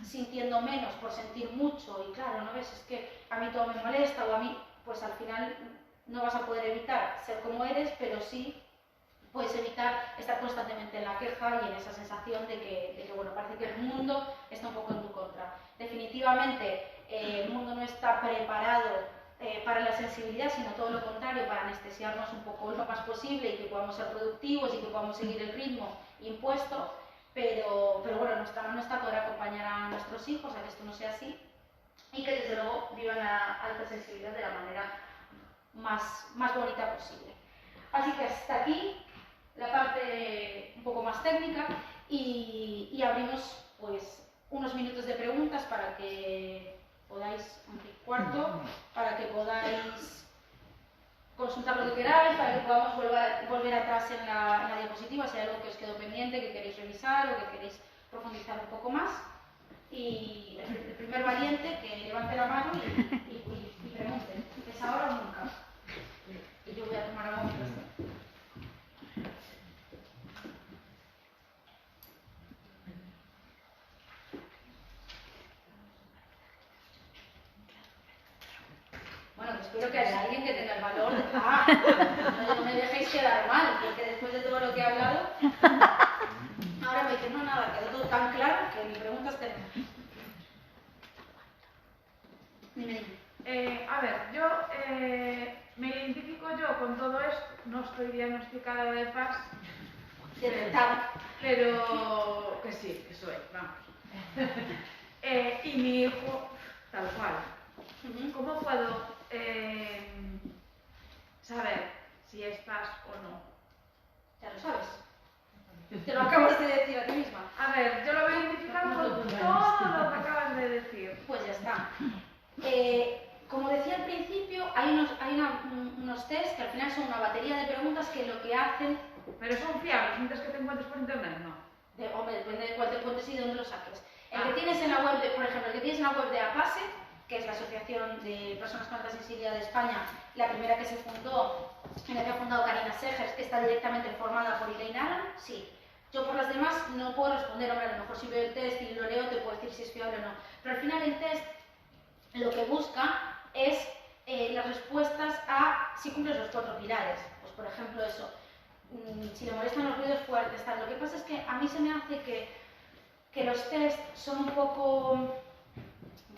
Speaker 1: sintiendo menos por sentir mucho, y claro, ¿no ves? Es que a mí todo me molesta, o a mí, pues al final no vas a poder evitar ser como eres, pero sí puedes evitar estar constantemente en la queja y en esa sensación de que bueno, parece que el mundo está un poco en tu contra. Definitivamente el mundo no está preparado para la sensibilidad, sino todo lo contrario, para anestesiarnos un poco lo más posible y que podamos ser productivos y que podamos seguir el ritmo impuesto, pero bueno, nuestra mano está poder acompañar a nuestros hijos a que esto no sea así y que desde luego vivan la alta sensibilidad de la manera más bonita posible. Así que hasta aquí la parte un poco más técnica y abrimos pues unos minutos de preguntas para que podáis, un cuarto, para que podáis consultar lo que queráis, para que podamos volver atrás en la diapositiva si hay algo que os quedó pendiente, que queréis revisar o que queréis profundizar un poco más. Y el primer valiente que levante la mano y pregunte, ¿es ahora o nunca? Y yo voy a tomar agua mientras tanto. quiero que haya alguien que tenga el valor de, no me dejéis quedar mal, porque después de todo lo que he hablado, ahora me dicen, no, nada, quedó todo tan claro que mi pregunta es terminada. Dime.
Speaker 2: A ver, yo me identifico yo con todo esto, no estoy diagnosticada de FAS, pero que sí, que soy, vamos. Y mi hijo, tal cual. ¿Cómo puedo saber si es FAS o no?
Speaker 1: Ya lo sabes. Te lo acabas de decir a ti misma.
Speaker 2: A ver, yo lo voy a identificar con todo lo que acabas de decir.
Speaker 1: Pues ya está. Como decía al principio, hay unos test que al final son una batería de preguntas que lo que hacen...
Speaker 2: Pero son fiables, un test que te encuentres por internet, ¿no?
Speaker 1: Hombre, depende de cuál te encuentres y de dónde lo saques. El que tienes en la web, por ejemplo, el que tienes en la web de APASE, que es la Asociación de Personas con Alta Sensibilidad de España, la primera que se fundó, en la que ha fundado Karina Segers, que está directamente formada por Elaine Aron, sí. Yo por las demás no puedo responder, hombre, a lo mejor si veo el test y lo leo te puedo decir si es fiable o no. Pero al final el test lo que busca es las respuestas a si cumples los 4 pilares. Pues por ejemplo eso, si le molestan los ruidos fuertes, tal. Lo que pasa es que a mí se me hace que los test son un poco...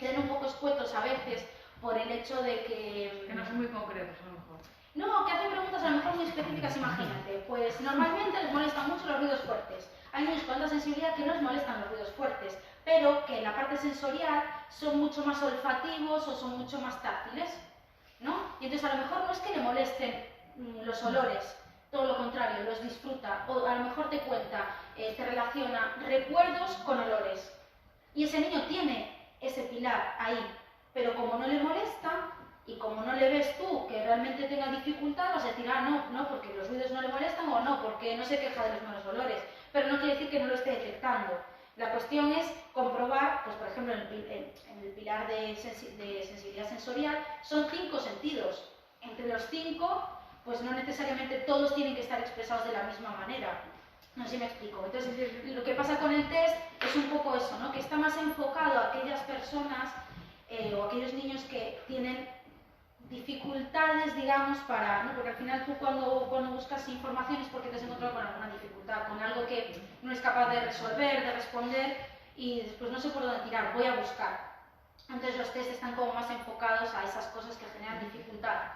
Speaker 1: quedan un poco escuetos a veces por el hecho de que...
Speaker 2: Que no son muy concretos a lo mejor.
Speaker 1: No, que hacen preguntas a lo mejor muy específicas, imagínate. Pues normalmente les molestan mucho los ruidos fuertes. Hay niños con alta sensibilidad que no les molestan los ruidos fuertes, pero que en la parte sensorial son mucho más olfativos o son mucho más táctiles, ¿no? Y entonces a lo mejor no es que le molesten los olores, todo lo contrario, los disfruta, o a lo mejor te cuenta, te relaciona recuerdos con olores. Y ese niño tiene ese pilar ahí, pero como no le molesta y como no le ves tú que realmente tenga dificultad, vas a decir, no, porque los ruidos no le molestan o no, porque no se queja de los malos olores, pero no quiere decir que no lo esté detectando. La cuestión es comprobar, pues por ejemplo en el pilar de sensibilidad sensorial son 5 sentidos. Entre los 5, pues no necesariamente todos tienen que estar expresados de la misma manera. No sé si me explico. Entonces, lo que pasa con el test es un poco eso, ¿no? Que está más enfocado a aquellas personas o aquellos niños que tienen dificultades, digamos, ¿no? Porque al final tú cuando buscas información es porque te has encontrado con alguna dificultad, con algo que no es capaz de resolver, de responder y después no sé por dónde tirar, voy a buscar. Entonces los test están como más enfocados a esas cosas que generan dificultad.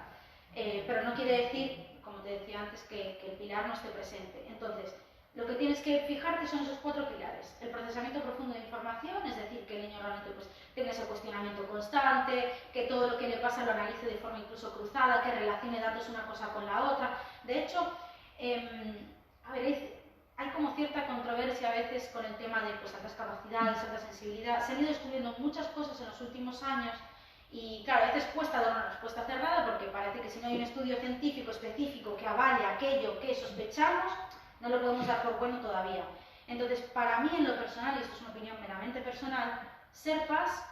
Speaker 1: Pero no quiere decir, como te decía antes, que el pilar no esté presente. Entonces, lo que tienes que fijarte son esos 4 pilares. El procesamiento profundo de información, es decir, que el niño realmente pues, tenga ese cuestionamiento constante, que todo lo que le pasa lo analice de forma incluso cruzada, que relacione datos una cosa con la otra. De hecho, a ver, hay como cierta controversia a veces con el tema de pues, altas capacidades, alta sensibilidad. Se han ido descubriendo muchas cosas en los últimos años y claro, a veces cuesta dar una respuesta cerrada porque parece que si no hay un estudio científico específico que avale aquello que sospechamos, no lo podemos dar por bueno todavía. Entonces, para mí en lo personal, y esto es una opinión meramente personal, ser PAS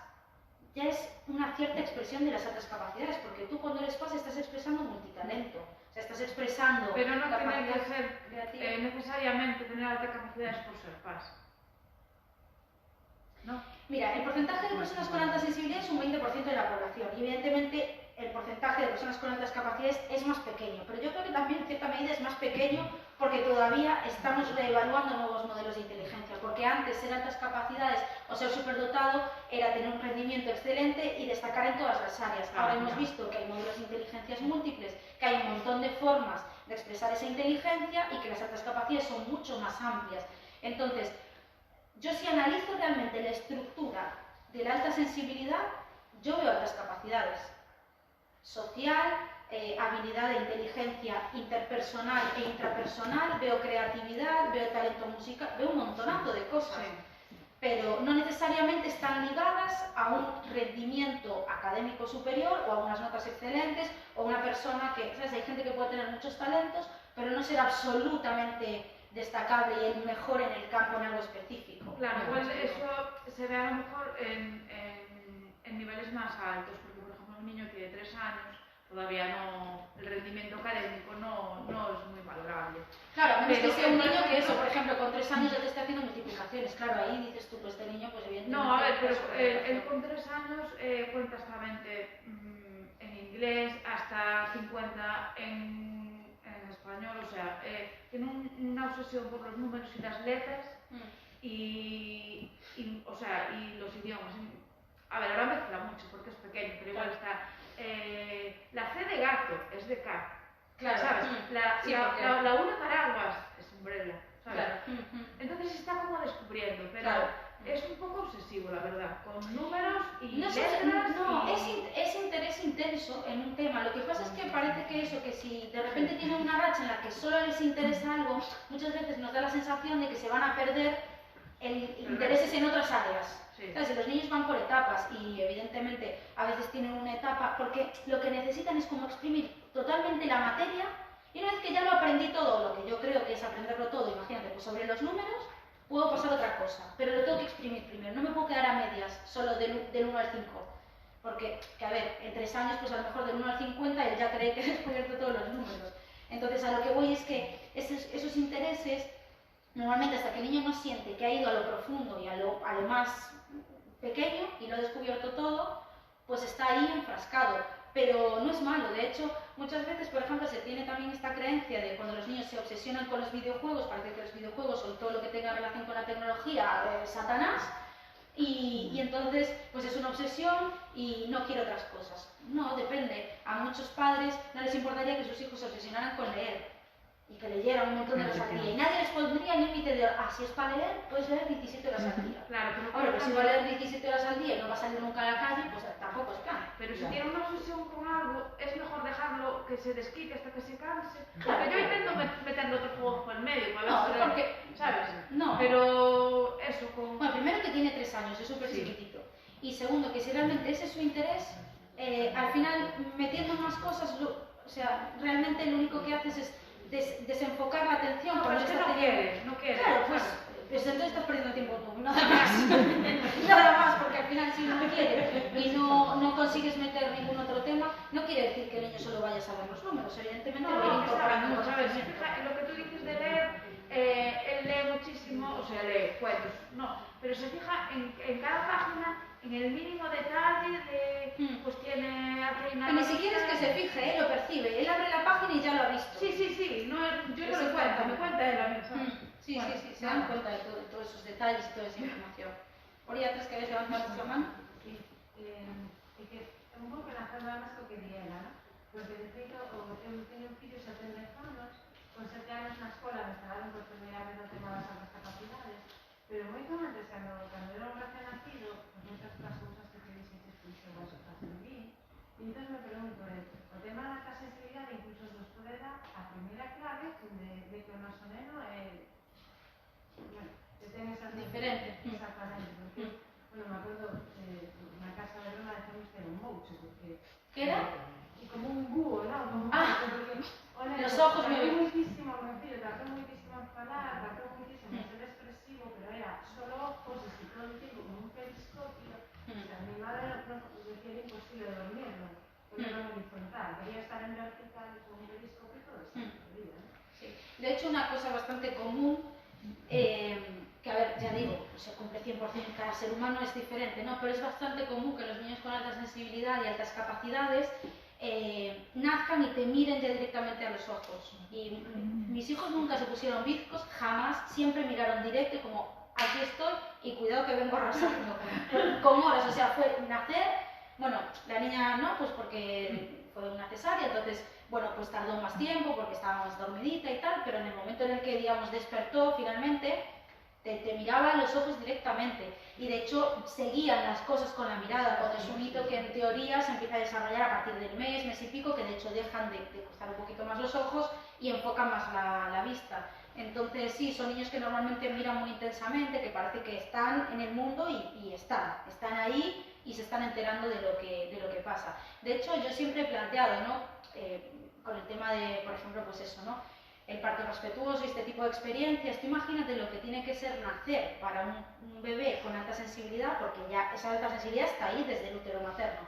Speaker 1: ya es una cierta expresión de las altas capacidades, porque tú cuando eres PAS estás expresando multitalento, o sea, estás expresando...
Speaker 2: Pero no tiene que ser necesariamente tener altas capacidades por ser PAS. ¿No?
Speaker 1: Mira, el porcentaje de personas con alta sensibilidad es un 20% de la población, y evidentemente el porcentaje de personas con altas capacidades es más pequeño, pero yo creo que también en cierta medida es más pequeño porque todavía estamos reevaluando nuevos modelos de inteligencia, porque antes ser altas capacidades o ser superdotado era tener un rendimiento excelente y destacar en todas las áreas. Ahora hemos visto que hay modelos de inteligencias múltiples, que hay un montón de formas de expresar esa inteligencia y que las altas capacidades son mucho más amplias. Entonces, yo si analizo realmente la estructura de la alta sensibilidad, yo veo altas capacidades. Social, habilidad de inteligencia interpersonal e intrapersonal, veo creatividad, veo talento musical, veo un montonazo de cosas. Sí. Pero no necesariamente están ligadas a un rendimiento académico superior o a unas notas excelentes o una persona que, ¿sabes? Hay gente que puede tener muchos talentos, pero no ser absolutamente destacable y el mejor en el campo en algo específico.
Speaker 2: Claro, igual eso se ve a lo mejor en niveles más altos, porque por ejemplo un niño que tiene 3 años todavía no, el rendimiento académico no es muy valorable.
Speaker 1: Claro, a menos que sea un niño que eso, por ejemplo, con 3 años ya te está haciendo multiplicaciones, claro, ahí dices tú, pues este niño pues evidentemente...
Speaker 2: No, a ver, pero él con 3 años cuenta solamente en inglés inglés, hasta 50 en español, o sea, tiene una obsesión por los números y las letras o sea, y los idiomas. A ver, ahora mezcla mucho porque es pequeño, pero igual está. La C de gato es de K,
Speaker 1: Claro.
Speaker 2: ¿sabes?
Speaker 1: Sí,
Speaker 2: la U de paraguas es umbrella, ¿sabes?
Speaker 1: Claro.
Speaker 2: Entonces está como descubriendo, pero
Speaker 1: Claro.
Speaker 2: es un poco obsesivo, la verdad, con números y
Speaker 1: No,
Speaker 2: letras.
Speaker 1: no, es interés intenso en un tema. Lo que pasa es que parece que eso, que si de repente tienen una racha en la que solo les interesa algo, muchas veces nos da la sensación de que se van a perder intereses en otras áreas.
Speaker 2: Sí.
Speaker 1: ¿Sabes? Los niños van por etapas y evidentemente a veces tienen una etapa porque lo que necesitan es como exprimir totalmente la materia y una vez que ya lo aprendí todo, lo que yo creo que es aprenderlo todo, imagínate, pues sobre los números, puedo pasar a otra cosa, pero lo tengo que exprimir primero, no me puedo quedar a medias solo del 1 al 5. Porque, que a ver, en 3 años, pues a lo mejor del 1 al 50 él ya cree que ha descubierto todos los números. Entonces, a lo que voy es que esos intereses, normalmente hasta que el niño no siente que ha ido a lo profundo y a lo más pequeño y lo ha descubierto todo, pues está ahí enfrascado. Pero no es malo, de hecho, muchas veces, por ejemplo, se tiene también esta creencia de cuando los niños se obsesionan con los videojuegos, parece que los videojuegos o todo lo que tenga relación con la tecnología, Satanás, y entonces pues es una obsesión y no quiere otras cosas. No, depende. A muchos padres no les importaría que sus hijos se obsesionaran con leer y que leyeran un montón de horas al día. Y nadie les pondría límite de, si es para leer, puedes leer 17 horas al día.
Speaker 2: Claro, pero
Speaker 1: ahora, pues si va a leer 17 horas al día y no va a salir nunca a la calle, pues tampoco es plan.
Speaker 2: Pero si tiene una obsesión con algo, es mejor dejarlo que se desquite hasta que se canse.
Speaker 1: Claro.
Speaker 2: Porque yo intento meterle otro juego por el medio, para
Speaker 1: No,
Speaker 2: ver si
Speaker 1: porque,
Speaker 2: ¿sabes?
Speaker 1: No.
Speaker 2: Pero eso con...
Speaker 1: Bueno, primero que tiene 3 años, es súper chiquitito. Y segundo, que si realmente ese es su interés, al final metiendo más cosas, o sea, realmente lo único que haces es desenfocar la atención.
Speaker 2: No, pero es que no quiere.
Speaker 1: Claro, pues entonces estás perdiendo tiempo tú, nada más. Nada más, porque al final si no quiere y no consigues meter ningún otro tema, no quiere decir que el niño solo vaya a saber los números, evidentemente lo va incorporando mucho.
Speaker 2: ¿Sabes? Lo que tú dices de leer, él lee muchísimo, o sea, lee cuentos, no, pero se fija en cada página, en el mínimo detalle de, pues tiene aquí una...
Speaker 1: Ni siquiera es que se fije, lo percibe, él abre la página y ya lo ha visto.
Speaker 2: Sí, no, yo no lo cuento, me cuenta él a mí, ¿sabes?
Speaker 1: Sí, se dan cuenta de todos esos detalles y toda esa información. Oria, ¿tres que habéis levantado la mano?
Speaker 3: Un pouco enlazando además co que di ela, ¿no? Porque de feito, eu teño fillos a 10 anos, con 7 anos na escola me instalaron por primeira vez o tema das altas capacidades, pero moito antes, cando era un recién nacido, pues moitas das cousas que te dixetes que iso vas a facer bien, e entón me pregunto, o tema da alta sensibilidade incluso nos pode dar a primeira clave de que o noso neno que ten esas
Speaker 1: diferente.
Speaker 3: Exactamente, porque, bueno, me acuerdo na casa de Roma decíamos que era un mouche, porque...
Speaker 1: ¿Qué era?
Speaker 3: Y como un búho, ¿no? Porque,
Speaker 1: los ojos me
Speaker 3: ven. Muchísimo, me filho, tardó muchísimo en falar, tardó muchísimo en ser expresivo, pero era solo ojos, y todo el tiempo como un periscopio. O sea, mi madre no decía era imposible dormirlo, porque era muy horizontal, quería estar en vertical con un periscopio todo el día, ¿no?
Speaker 1: Sí. De hecho, una cosa bastante común, que a ver, ya digo, se cumple 100%, cada ser humano es diferente, ¿no? Pero es bastante común que los niños con alta sensibilidad y altas capacidades nazcan y te miren ya directamente a los ojos. Y mis hijos nunca se pusieron bizcos, jamás, siempre miraron directo como aquí estoy y cuidado que vengo arrasando con horas, o sea, fue nacer, bueno, la niña no, pues porque fue una cesárea, entonces, bueno, pues tardó más tiempo porque estaba más dormidita y tal, pero en el momento en el que, digamos, despertó finalmente, te miraba a los ojos directamente y de hecho seguían las cosas con la mirada, cuando es un hito que en teoría se empieza a desarrollar a partir del mes y pico, que de hecho dejan de cruzar un poquito más los ojos y enfocan más la vista. Entonces sí, son niños que normalmente miran muy intensamente, que parece que están en el mundo y están ahí y se están enterando de lo que pasa. De hecho yo siempre he planteado, ¿no? Con el tema de, por ejemplo, pues eso, ¿no? El parto respetuoso y este tipo de experiencias, tú imagínate lo que tiene que ser nacer para un bebé con alta sensibilidad, porque ya esa alta sensibilidad está ahí desde el útero materno,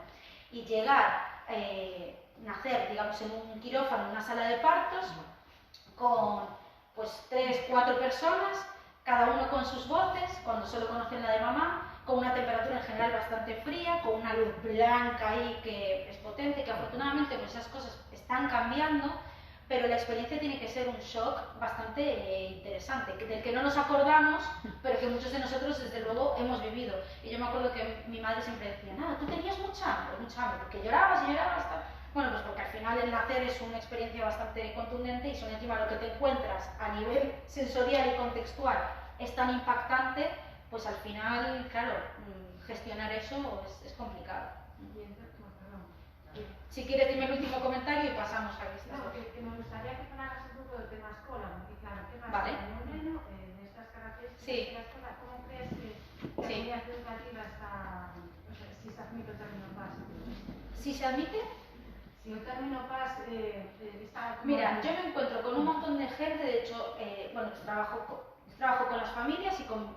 Speaker 1: y llegar, nacer, digamos, en un quirófano, en una sala de partos, con pues 3, 4 personas, cada uno con sus voces, cuando solo conocen la de mamá, con una temperatura en general bastante fría, con una luz blanca ahí que es potente, que afortunadamente pues esas cosas están cambiando, pero la experiencia tiene que ser un shock bastante interesante, del que no nos acordamos, pero que muchos de nosotros desde luego hemos vivido. Y yo me acuerdo que mi madre siempre decía, nada, tú tenías mucha hambre, porque llorabas y llorabas hasta... Bueno, pues porque al final el nacer es una experiencia bastante contundente y son encima lo que te encuentras a nivel sensorial y contextual es tan impactante, pues al final, claro, gestionar eso es complicado. Si quieres dime el último comentario y pasamos a que
Speaker 3: no, que me gustaría que hablaras un poco del tema escuela, porque claro, ¿qué pasa?
Speaker 1: Vale.
Speaker 3: En un niño, de estas características
Speaker 1: Sí.
Speaker 3: de la escuela, ¿cómo crees que la
Speaker 1: Sí.
Speaker 3: comunidad educativa está, o sea, si se admite el término PAS?
Speaker 1: ¿Si se admite?
Speaker 3: Si el término PAS está...
Speaker 1: Mira, yo me encuentro con un montón de gente, de hecho, bueno, trabajo con las familias y con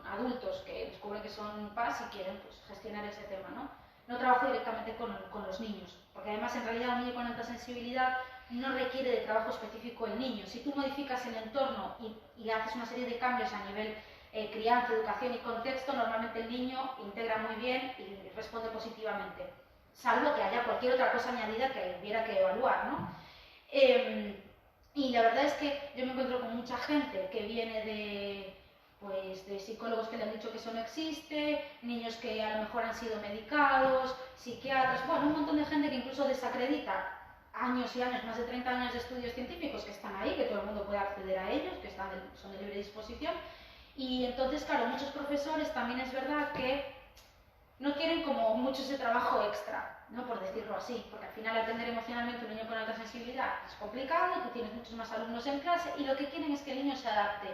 Speaker 1: adultos que descubren que son PAS y quieren pues, gestionar ese tema, ¿no? No trabajo directamente con los niños, porque además en realidad un niño con alta sensibilidad no requiere de trabajo específico el niño. Si tú modificas el entorno y haces una serie de cambios a nivel crianza, educación y contexto, normalmente el niño integra muy bien y responde positivamente, salvo que haya cualquier otra cosa añadida que hubiera que evaluar, ¿no? Y la verdad es que yo me encuentro con mucha gente que viene de psicólogos que le han dicho que eso no existe, niños que a lo mejor han sido medicados, psiquiatras, bueno, un montón de gente que incluso desacredita años y años, más de 30 años de estudios científicos que están ahí, que todo el mundo puede acceder a ellos, que son de libre disposición. Y entonces, claro, muchos profesores también es verdad que no quieren como mucho ese trabajo extra, ¿no? Por decirlo así, porque al final atender emocionalmente a un niño con alta sensibilidad es complicado, tú tienes muchos más alumnos en clase y lo que quieren es que el niño se adapte.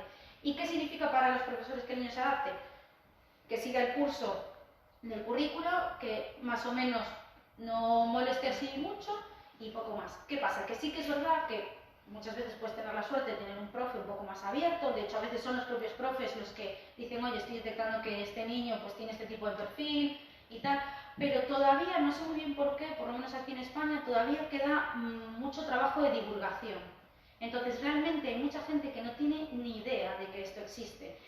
Speaker 1: ¿Y qué significa para los profesores que el niño se adapte? Que siga el curso del currículo, que más o menos no moleste así mucho y poco más. ¿Qué pasa? Que sí que es verdad que muchas veces puedes tener la suerte de tener un profe un poco más abierto, de hecho a veces son los propios profes los que dicen, oye, estoy detectando que este niño pues tiene este tipo de perfil y tal, pero todavía, no sé muy bien por qué, por lo menos aquí en España, todavía queda mucho trabajo de divulgación. Entonces realmente hay mucha gente que no tiene ni idea de que esto existe.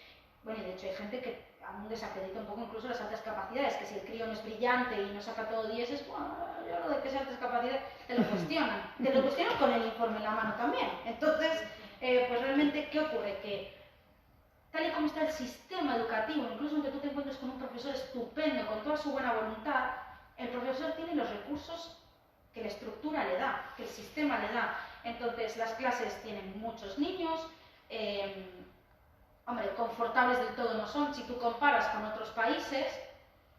Speaker 1: Bueno, y de hecho hay gente que aún desacredita un poco incluso las altas capacidades, que si el crío no es brillante y no saca todo 10, bueno, yo lo de que sea altas capacidades te lo cuestionan. Te lo cuestionan con el informe en la mano también. Entonces, pues realmente, ¿qué ocurre? Que tal y como está el sistema educativo, incluso aunque tú te encuentres con un profesor estupendo, con toda su buena voluntad, el profesor tiene los recursos que la estructura le da, que el sistema le da. Entonces, las clases tienen muchos niños, hombre, confortables del todo no son. Si tú comparas con otros países,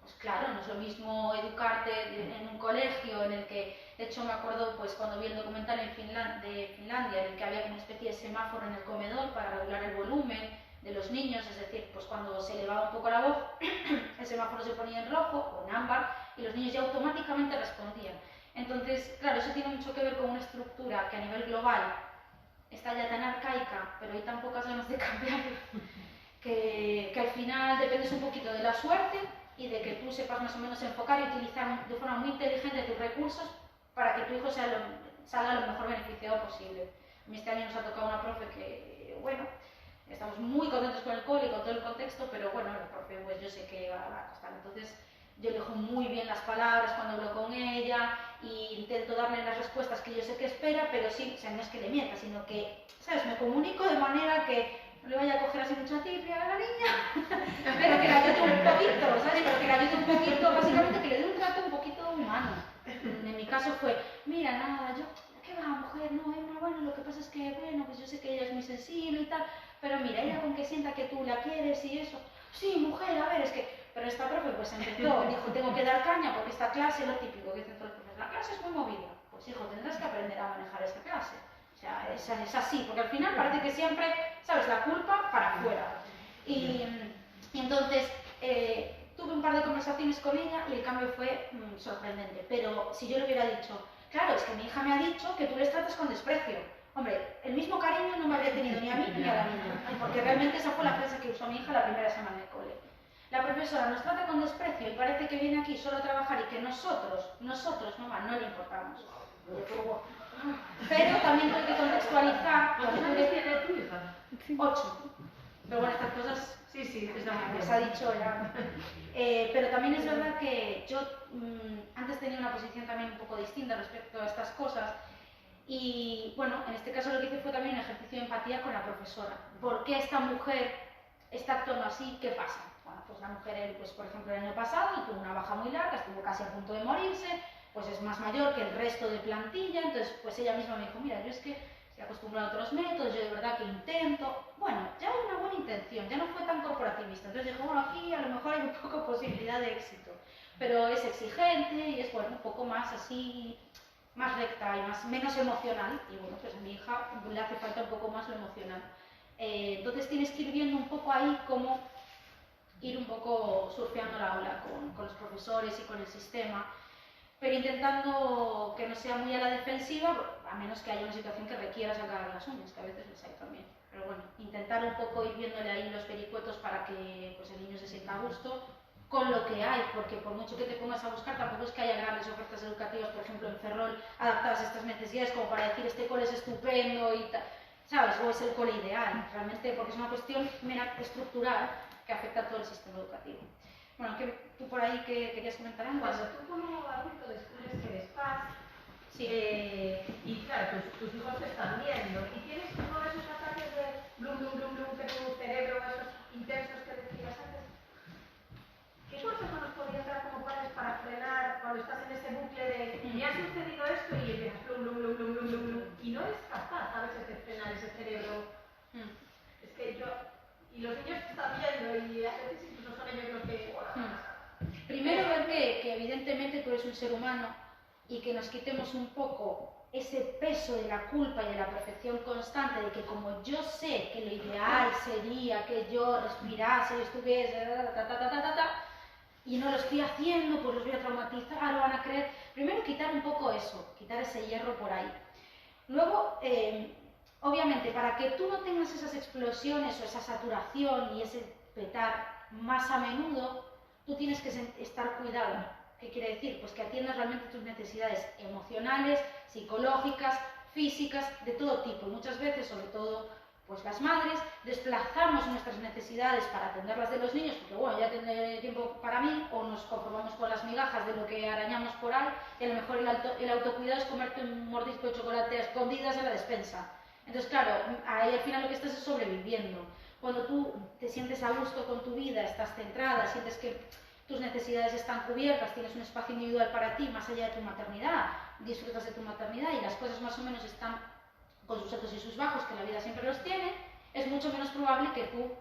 Speaker 1: pues claro, no es lo mismo educarte en un colegio en el que, de hecho me acuerdo pues cuando vi el documental de Finlandia, en el que había una especie de semáforo en el comedor para regular el volumen de los niños, es decir, pues cuando se elevaba un poco la voz, el semáforo se ponía en rojo o en ámbar y los niños ya automáticamente respondían. Entonces, claro, eso tiene mucho que ver con una estructura que a nivel global está ya tan arcaica, pero hay tan pocas ganas de cambiarla, que al final dependes un poquito de la suerte y de que tú sepas más o menos enfocar y utilizar de forma muy inteligente tus recursos para que tu hijo salga lo mejor beneficiado posible. A mí este año nos ha tocado una profe que, bueno, estamos muy contentos con el cole y con todo el contexto, pero bueno, la profe pues yo sé que va a costar. Entonces yo elijo muy bien las palabras cuando hablo con ella e intento darle las respuestas que yo sé que espera, pero sí, o sea, no es que le mienta, sino que, ¿sabes? Me comunico de manera que no le vaya a coger así mucha tifia a la niña, pero que la ayude un poquito, ¿sabes? Pero que la ayude un poquito, básicamente que le dé un trato un poquito humano. En mi caso fue, mira, nada, yo, ¿qué va, mujer? No, Emma, bueno, lo que pasa es que, bueno, pues yo sé que ella es muy sensible y tal, pero mira, ella con que sienta que tú la quieres y eso, sí, mujer, a ver, es que... Pero esta profe pues empezó, dijo, tengo que dar caña porque esta clase, lo típico que dicen todos los profes, la clase es muy movida. Pues hijo, tendrás que aprender a manejar esta clase. O sea, es así, porque al final parece que siempre, ¿sabes? La culpa para afuera. Y entonces tuve un par de conversaciones con ella y el cambio fue sorprendente. Pero si yo le hubiera dicho, claro, es que mi hija me ha dicho que tú les tratas con desprecio. Hombre, el mismo cariño no me habría tenido ni a mí ni a la niña, porque realmente esa fue la frase que usó mi hija la primera semana de cole. La profesora nos trata con desprecio y parece que viene aquí solo a trabajar y que nosotros, mamá, no le importamos. Pero también tengo que contextualizar...
Speaker 3: ¿Cuántos años tiene tu hija?
Speaker 1: 8. Pero bueno, estas cosas
Speaker 3: Sí, sí, está muy bien.
Speaker 1: les ha dicho ya. Pero también es verdad que yo antes tenía una posición también un poco distinta respecto a estas cosas. Y bueno, en este caso lo que hice fue también un ejercicio de empatía con la profesora. ¿Por qué esta mujer está actuando así? ¿Qué pasa? Bueno, pues la mujer, pues, por ejemplo, el año pasado tuvo una baja muy larga, estuvo casi a punto de morirse, pues es más mayor que el resto de plantilla, entonces pues ella misma me dijo, mira, yo es que estoy acostumbrada a otros métodos, yo de verdad que intento. Bueno, ya una buena intención, ya no fue tan corporativista, entonces dijo, bueno, aquí a lo mejor hay un poco posibilidad de éxito, pero es exigente y es, bueno, un poco más así, más recta y menos emocional, y bueno, pues a mi hija le hace falta un poco más lo emocional. Entonces tienes que ir viendo un poco ahí cómo ir un poco surfeando la ola con los profesores y con el sistema, pero intentando que no sea muy a la defensiva, a menos que haya una situación que requiera sacar las uñas, que a veces les hay también. Pero bueno, intentar un poco ir viéndole ahí los vericuetos para que pues, el niño se sienta a gusto con lo que hay, porque por mucho que te pongas a buscar, tampoco es que haya grandes ofertas educativas, por ejemplo, en Ferrol, adaptadas a estas necesidades, como para decir este cole es estupendo y tal, ¿sabes? O es el cole ideal, realmente, porque es una cuestión mera estructural que afecta a todo el sistema educativo. Bueno, ¿tú por ahí qué querías comentar antes?
Speaker 3: Cuando tú como adulto descubres que eres paz,
Speaker 1: sí.
Speaker 3: Y claro, tus hijos te están viendo, y tienes uno de esos ataques de blum, blum, blum, blum, que tu cerebro, esos intensos que decías antes, ¿qué consejo nos podrías dar como padres para frenar cuando estás en ese bucle de me ha sucedido esto y empiezas blum, blum, blum, blum, blum, blum, blum, y no eres capaz a veces de frenar ese cerebro? Es que y los niños te están viendo y a veces incluso son ellos los que...
Speaker 1: Primero ver que evidentemente tú eres un ser humano y que nos quitemos un poco ese peso de la culpa y de la perfección constante de que como yo sé que lo ideal sería que yo respirase, estuviese, y no lo estoy haciendo, pues los voy a traumatizar, lo van a creer. Primero quitar un poco eso, quitar ese hierro por ahí. Luego, obviamente, para que tú no tengas esas explosiones o esa saturación y ese petar más a menudo, tú tienes que estar cuidado. ¿Qué quiere decir? Pues que atiendas realmente tus necesidades emocionales, psicológicas, físicas, de todo tipo. Y muchas veces, sobre todo pues las madres, desplazamos nuestras necesidades para atenderlas de los niños, porque bueno, ya tendré tiempo para mí, o nos conformamos con las migajas de lo que arañamos por ahí, y a lo mejor el autocuidado es comerte un mordisco de chocolate a escondidas en la despensa. Entonces, claro, ahí al final lo que estás es sobreviviendo. Cuando tú te sientes a gusto con tu vida, estás centrada, sientes que tus necesidades están cubiertas, tienes un espacio individual para ti, más allá de tu maternidad, disfrutas de tu maternidad y las cosas más o menos están con sus altos y sus bajos, que la vida siempre los tiene, es mucho menos probable que tú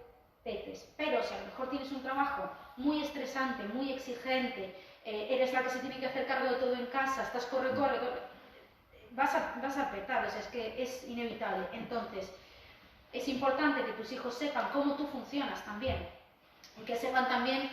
Speaker 1: petes. Pero si a lo mejor tienes un trabajo muy estresante, muy exigente, eres la que se tiene que hacer cargo de todo en casa, estás corre, vas a petar, o sea, es que es inevitable. Entonces, es importante que tus hijos sepan cómo tú funcionas también, y que sepan también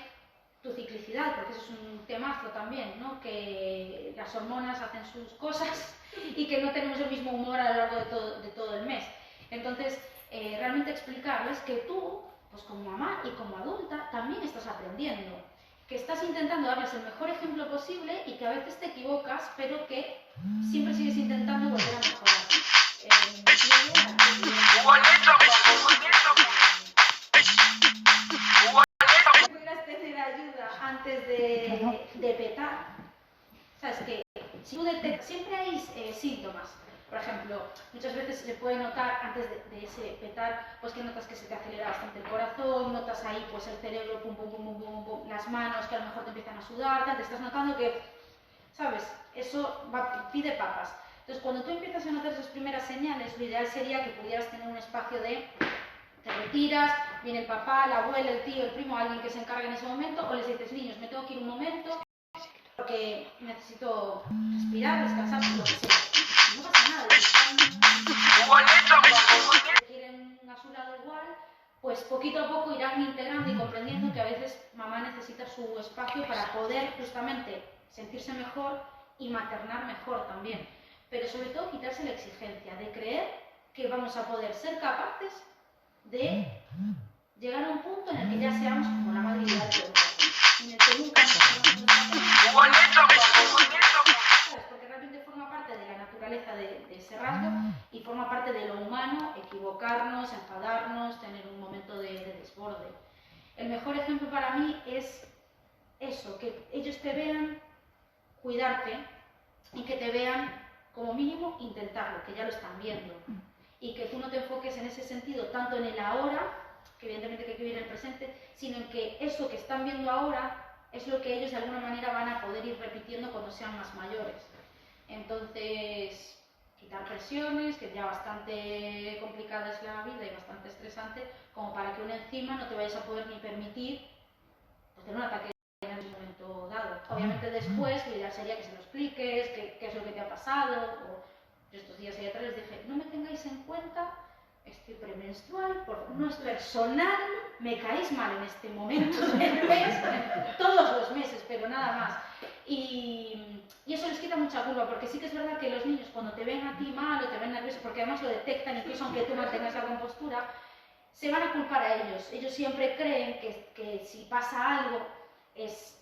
Speaker 1: tu ciclicidad, porque eso es un temazo también, ¿no? Que las hormonas hacen sus cosas y que no tenemos el mismo humor a lo largo de todo el mes. Entonces, realmente explicarles que tú, pues como mamá y como adulta, también estás aprendiendo, que estás intentando darles el mejor ejemplo posible y que a veces te equivocas, pero que siempre sigues intentando volver a mejorar. Pudieras tener ayuda antes de petar. ¿Sabes qué? Si tú detectas, siempre hay síntomas. Por ejemplo, muchas veces se puede notar antes de ese petar, pues que notas que se te acelera bastante el corazón, notas ahí pues el cerebro, pum, pum, pum, pum, pum, pum, las manos que a lo mejor te empiezan a sudar, te estás notando que, ¿sabes? Eso pide papas. Entonces, cuando tú empiezas a notar esas primeras señales, lo ideal sería que pudieras tener un espacio de te retiras, viene el papá, la abuela, el tío, el primo, alguien que se encargue en ese momento, o les dices, niños, me tengo que ir un momento porque necesito respirar, descansar, lo que sea. No pasa nada, si quieren a su lado igual, pues poquito a poco irán integrando y comprendiendo que a veces mamá necesita su espacio para poder justamente sentirse mejor y maternar mejor también. Pero sobre todo quitarse la exigencia de creer que vamos a poder ser capaces de llegar a un punto en el que ya seamos como la madre ideal de en el que nunca nos porque realmente forma parte de la naturaleza de de ese rasgo y forma parte de lo humano equivocarnos, enfadarnos, tener un momento de desborde. El mejor ejemplo para mí es eso, que ellos te vean cuidarte y que te vean como mínimo intentarlo, que ya lo están viendo. Y que tú no te enfoques en ese sentido, tanto en el ahora, que evidentemente que hay que vivir el presente, sino en que eso que están viendo ahora es lo que ellos de alguna manera van a poder ir repitiendo cuando sean más mayores. Entonces, quitar presiones, que ya bastante complicada es la vida y bastante estresante, como para que uno encima no te vayas a poder ni permitir pues, tener un ataque en un momento dado. Obviamente después, lo ideal sería que se lo expliques, qué es lo que te ha pasado, o yo estos días y atrás les dije, no me tengáis en cuenta, estoy premenstrual, no es personal, me caéis mal en este momento del mes, todos los meses, pero nada más. Y eso les quita mucha culpa, porque sí que es verdad que los niños cuando te ven a ti mal o te ven nervioso, porque además lo detectan, incluso aunque tú mantengas la compostura, se van a culpar a ellos. Ellos siempre creen que si pasa algo es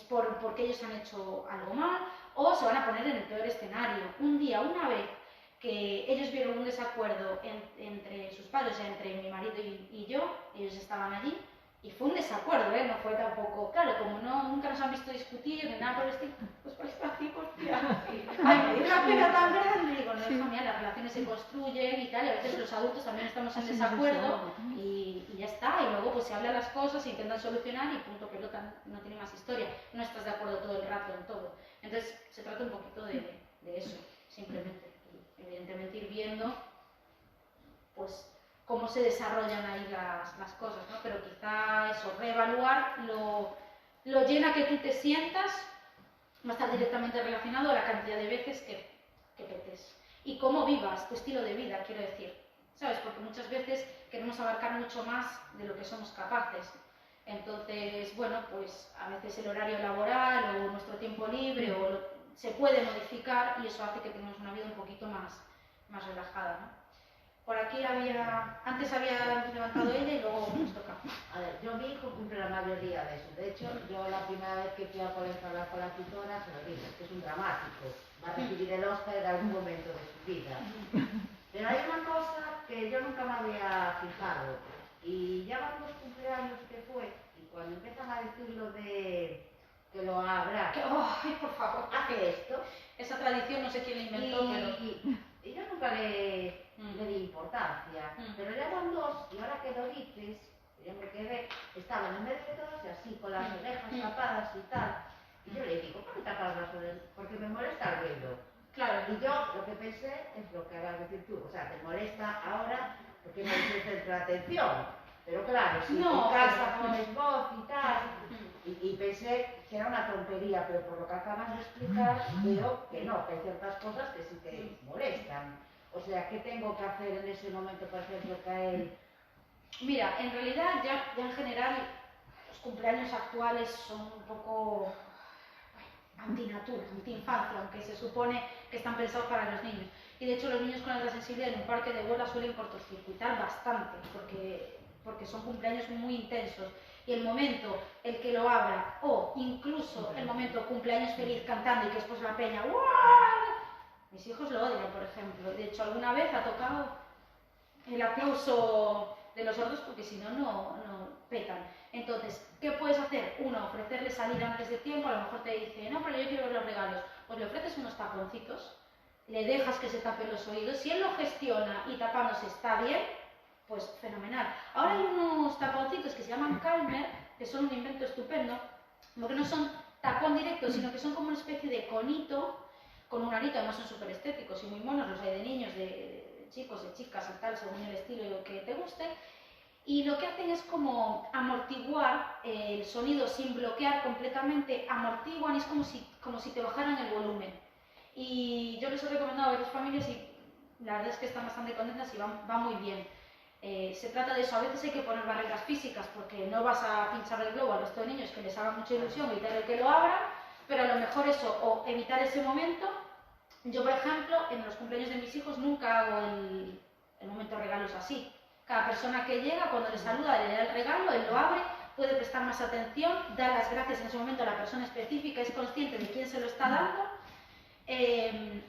Speaker 1: porque ellos han hecho algo mal, o se van a poner en el peor escenario. Un día, una vez que ellos vieron un desacuerdo entre sus padres, o sea, entre mi marido y yo, ellos estaban allí, y fue un desacuerdo, no fue tampoco, claro, como nunca nos han visto discutir ni nada por el estilo, pues por esta así, pues tía, ay, me dio una pena tan grande, digo, no, hija mía, las relaciones se construyen y tal, y a veces los adultos también estamos en desacuerdo, y ya está, y luego pues se hablan las cosas, se intentan solucionar y punto pelota, no tiene más historia, no estás de acuerdo todo el rato en todo. Entonces se trata un poquito de eso, simplemente, y evidentemente ir viendo, pues, cómo se desarrollan ahí las cosas, ¿no? Pero quizá eso, reevaluar lo llena que tú te sientas va a estar directamente relacionado a la cantidad de veces que petes. Y cómo vivas tu estilo de vida, quiero decir, ¿sabes? Porque muchas veces queremos abarcar mucho más de lo que somos capaces. Entonces, bueno, pues a veces el horario laboral o nuestro tiempo libre se puede modificar y eso hace que tengamos una vida un poquito más relajada, ¿no? Por aquí antes había levantado ella y luego nos toca.
Speaker 4: A ver, yo mi hijo cumple la mayoría de eso. De hecho, yo la primera vez que fui a colegio a hablar con la tutora se lo dije, que es un dramático. Va a recibir el Oscar en algún momento de su vida. Pero hay una cosa que yo nunca me había fijado. Y ya van 2 cumpleaños que fue, y cuando empiezan a decir lo de que lo habrá,
Speaker 1: ¡ay, por favor!
Speaker 4: hace esto.
Speaker 1: Esa tradición no sé quién la inventó,
Speaker 4: Y yo nunca le di importancia, pero ya van 2 y ahora que lo dices, yo me quedé, estaban en medio de todos y así, con las orejas tapadas y tal. Y yo le digo, ¿por qué tapas las orejas? Porque me molesta el ruido.
Speaker 1: Claro.
Speaker 4: Y yo lo que pensé es lo que vas a decir tú, o sea, te molesta ahora porque no es el centro de atención. Pero claro, si en casa pones voz y tal, y pensé que era una tontería, pero por lo que acabas de explicar, veo que no, que hay ciertas cosas que sí te molestan. O sea, ¿qué tengo que hacer en ese momento, por ejemplo, que a él?
Speaker 1: Mira, en realidad ya en general los cumpleaños actuales son un poco antinatura, anti-infancia, aunque se supone que están pensados para los niños. Y de hecho los niños con alta sensibilidad en un parque de bolas suelen cortocircuitar bastante, porque son cumpleaños muy intensos. Y el momento, el que lo abra, o incluso el momento cumpleaños feliz cantando y que después la peña, ¡guau! Mis hijos lo odian, por ejemplo. De hecho, alguna vez ha tocado el aplauso de los sordos porque si no, no petan. Entonces, ¿qué puedes hacer? Uno, ofrecerle salir antes de tiempo, a lo mejor te dice, no, pero yo quiero ver los regalos. Pues le ofreces unos taponcitos, le dejas que se tape los oídos. Si él lo gestiona y tapándose está bien, pues fenomenal. Ahora hay unos taponcitos que se llaman Calmer, que son un invento estupendo, porque no son tapón directo, sino que son como una especie de conito, con un arito, además son súper estéticos y muy monos, los hay de niños, de chicos, de chicas y tal, según el estilo y lo que te guste. Y lo que hacen es como amortiguar el sonido sin bloquear completamente, amortiguan, es como si te bajaran el volumen. Y yo les he recomendado a varias familias y la verdad es que están bastante contentas y va muy bien. Se trata de eso, a veces hay que poner barreras físicas porque no vas a pinchar el globo a los niños que les haga mucha ilusión evitar el que lo abran, pero a lo mejor eso, o evitar ese momento. Yo, por ejemplo, en los cumpleaños de mis hijos nunca hago el momento regalos así. Cada persona que llega, cuando le saluda, le da el regalo, él lo abre, puede prestar más atención, da las gracias en ese momento a la persona específica, es consciente de quién se lo está dando.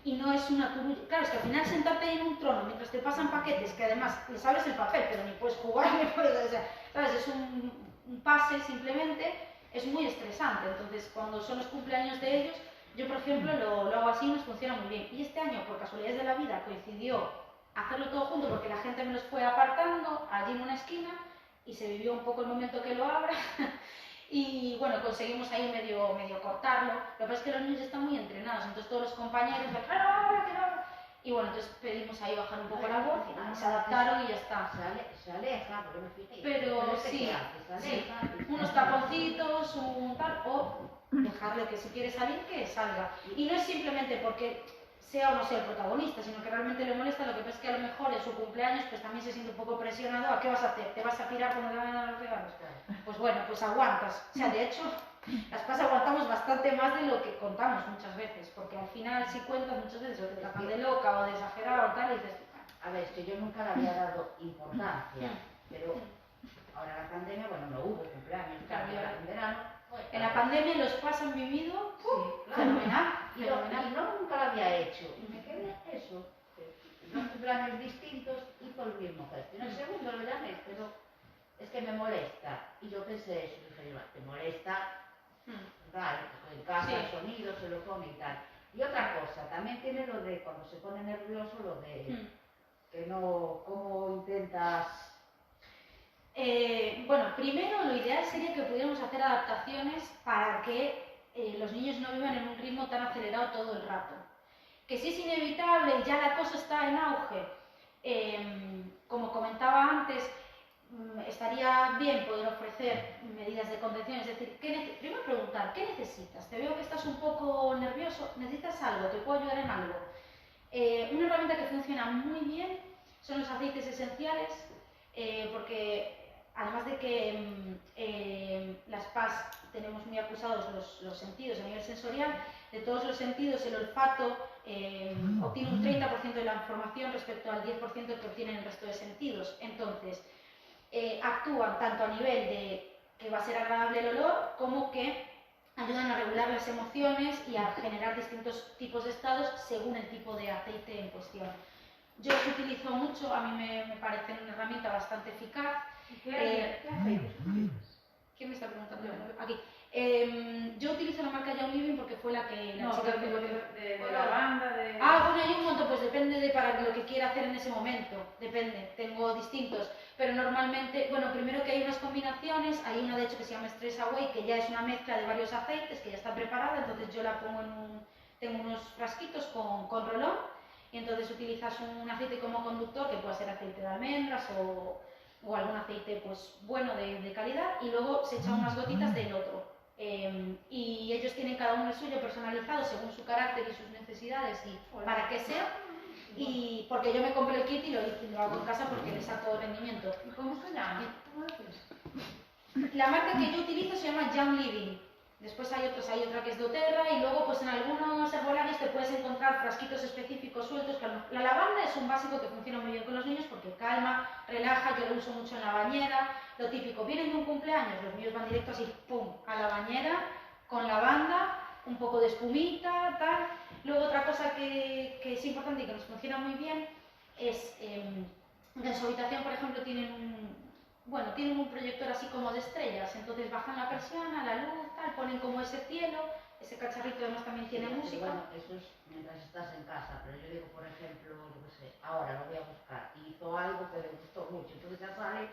Speaker 5: y no es una turulla. Claro, es que al final sentarte ahí en un trono mientras te pasan paquetes, que además les abres el papel, pero ni puedes jugar, ni puedes, o sea, ¿sabes? Es un pase simplemente, es muy estresante. Entonces, cuando son los cumpleaños de ellos, yo, por ejemplo, lo hago así y nos funciona muy bien. Y este año, por casualidades de la vida, coincidió hacerlo todo junto porque la gente me los fue apartando allí en una esquina y se vivió un poco el momento que lo abra. Y bueno, conseguimos ahí medio cortarlo. Lo que pasa es que los niños están muy entrenados, entonces todos los compañeros, claro, ahora. Y bueno, entonces pedimos ahí bajar un poco la voz y se adaptaron y ya está.
Speaker 4: Se aleja, porque me fijé.
Speaker 5: Pero sí, unos taponcitos, un tal, o dejarle que si quiere salir, que salga. Y no es simplemente porque sea o no sea el protagonista, sino que realmente le molesta. Lo que pasa es que a lo mejor en su cumpleaños pues también se siente un poco presionado. ¿A qué vas a hacer? ¿Te vas a pirar cuando le van a dar los regalos? Pues bueno, pues aguantas. O sea, de hecho, las PAS aguantamos bastante más de lo que contamos muchas veces, porque al final si cuentas muchas veces o te tratan de loca o de exagerada o tal, y dices...
Speaker 4: A ver, es que yo nunca le había dado importancia, pero ahora la pandemia, bueno, no hubo cumpleaños,
Speaker 5: Claro,
Speaker 4: en verano.
Speaker 5: En la pandemia los PAS han vivido fenomenal.
Speaker 4: Y no nunca lo había hecho. Y me quedé eso. Dos cumpleaños distintos y con el mismo gesto. En el segundo lo llamé, pero es que me molesta. Y yo pensé eso, dije, ¿te molesta? Vale, pues en casa el sonido se lo pone y tal. Y otra cosa, también tiene lo de cuando se pone nervioso, lo de que no, cómo intentas...
Speaker 5: Bueno, primero lo ideal sería que pudiéramos hacer adaptaciones para que los niños no vivan en un ritmo tan acelerado todo el rato. Que si es inevitable y ya la cosa está en auge, como comentaba antes, estaría bien poder ofrecer medidas de contención, es decir, primero preguntar, ¿qué necesitas? Te veo que estás un poco nervioso, ¿necesitas algo? ¿Te puedo ayudar en algo? Una herramienta que funciona muy bien son los aceites esenciales, porque además de que las PAS tenemos muy acusados los sentidos a nivel sensorial, de todos los sentidos el olfato obtiene un 30% de la información respecto al 10% que obtienen el resto de sentidos. Entonces, actúan tanto a nivel de que va a ser agradable el olor, como que ayudan a regular las emociones y a generar distintos tipos de estados según el tipo de aceite en cuestión. Yo los utilizo mucho, a mí me parece una herramienta bastante eficaz.
Speaker 2: ¿Qué aceites?
Speaker 5: ¿Quién me está preguntando? Aquí. Yo utilizo la marca Young Living porque fue la que...
Speaker 2: No, de lavanda, de...
Speaker 5: Bueno, hay un montón, pues depende de para lo que quiera hacer en ese momento, depende, tengo distintos, pero normalmente, bueno, primero que hay unas combinaciones, hay una de hecho que se llama Stress Away, que ya es una mezcla de varios aceites, que ya está preparada, entonces yo la pongo tengo unos frasquitos con rolón, y entonces utilizas un aceite como conductor, que puede ser aceite de almendras o algún aceite pues bueno de calidad, y luego se echan unas gotitas del otro. Y ellos tienen cada uno el suyo personalizado según su carácter y sus necesidades y para qué sea. Y porque yo me compré el kit y lo hago en casa porque le saco rendimiento.
Speaker 2: ¿Cómo se llama?
Speaker 5: La marca que yo utilizo se llama Young Living. Después hay otra que es doTERRA y luego pues en algunos herbolarios te puedes encontrar frasquitos específicos sueltos. La lavanda es un básico que funciona muy bien con los niños porque calma, relaja, yo lo uso mucho en la bañera. Lo típico, vienen de un cumpleaños, los niños van directo así, pum, a la bañera, con lavanda, un poco de espumita, tal. Luego otra cosa que es importante y que nos funciona muy bien es, en su habitación por ejemplo tienen un proyector así como de estrellas, entonces bajan la persiana, la luz, tal, ponen como ese cielo, ese cacharrito además también tiene música.
Speaker 4: Bueno, eso es mientras estás en casa, pero yo digo, por ejemplo, yo qué sé, ahora lo voy a buscar, y hizo algo que le gustó mucho, entonces ya sale...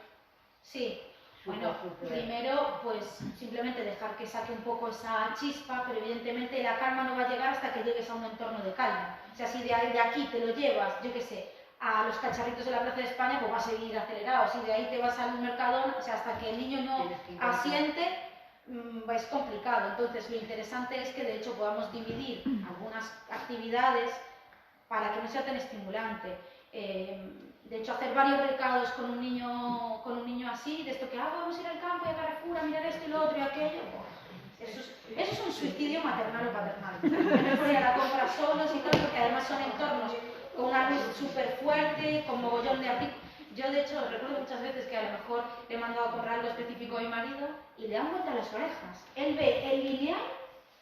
Speaker 5: Sí, bueno, primero pues simplemente dejar que saque un poco esa chispa, pero evidentemente la calma no va a llegar hasta que llegues a un entorno de calma. O sea, si de aquí te lo llevas, yo qué sé, a los cacharritos de la Plaza de España, pues va a seguir acelerado. Si de ahí te vas al Mercadona, o sea, hasta que el niño no asiente, es complicado. Entonces, lo interesante es que de hecho podamos dividir algunas actividades para que no sea tan estimulante. De hecho, hacer varios recados con un niño así, de esto que vamos a ir al campo y a Carrefour a mirar esto y lo otro y aquello, eso es un suicidio maternal o paternal. Mejor ir a la compra solos y tal, porque además son entornos con una luz súper fuerte, con mogollón de artículos. Yo, de hecho, recuerdo muchas veces que a lo mejor le he mandado a comprar algo específico a mi marido y le han vuelto las orejas. Él ve el lineal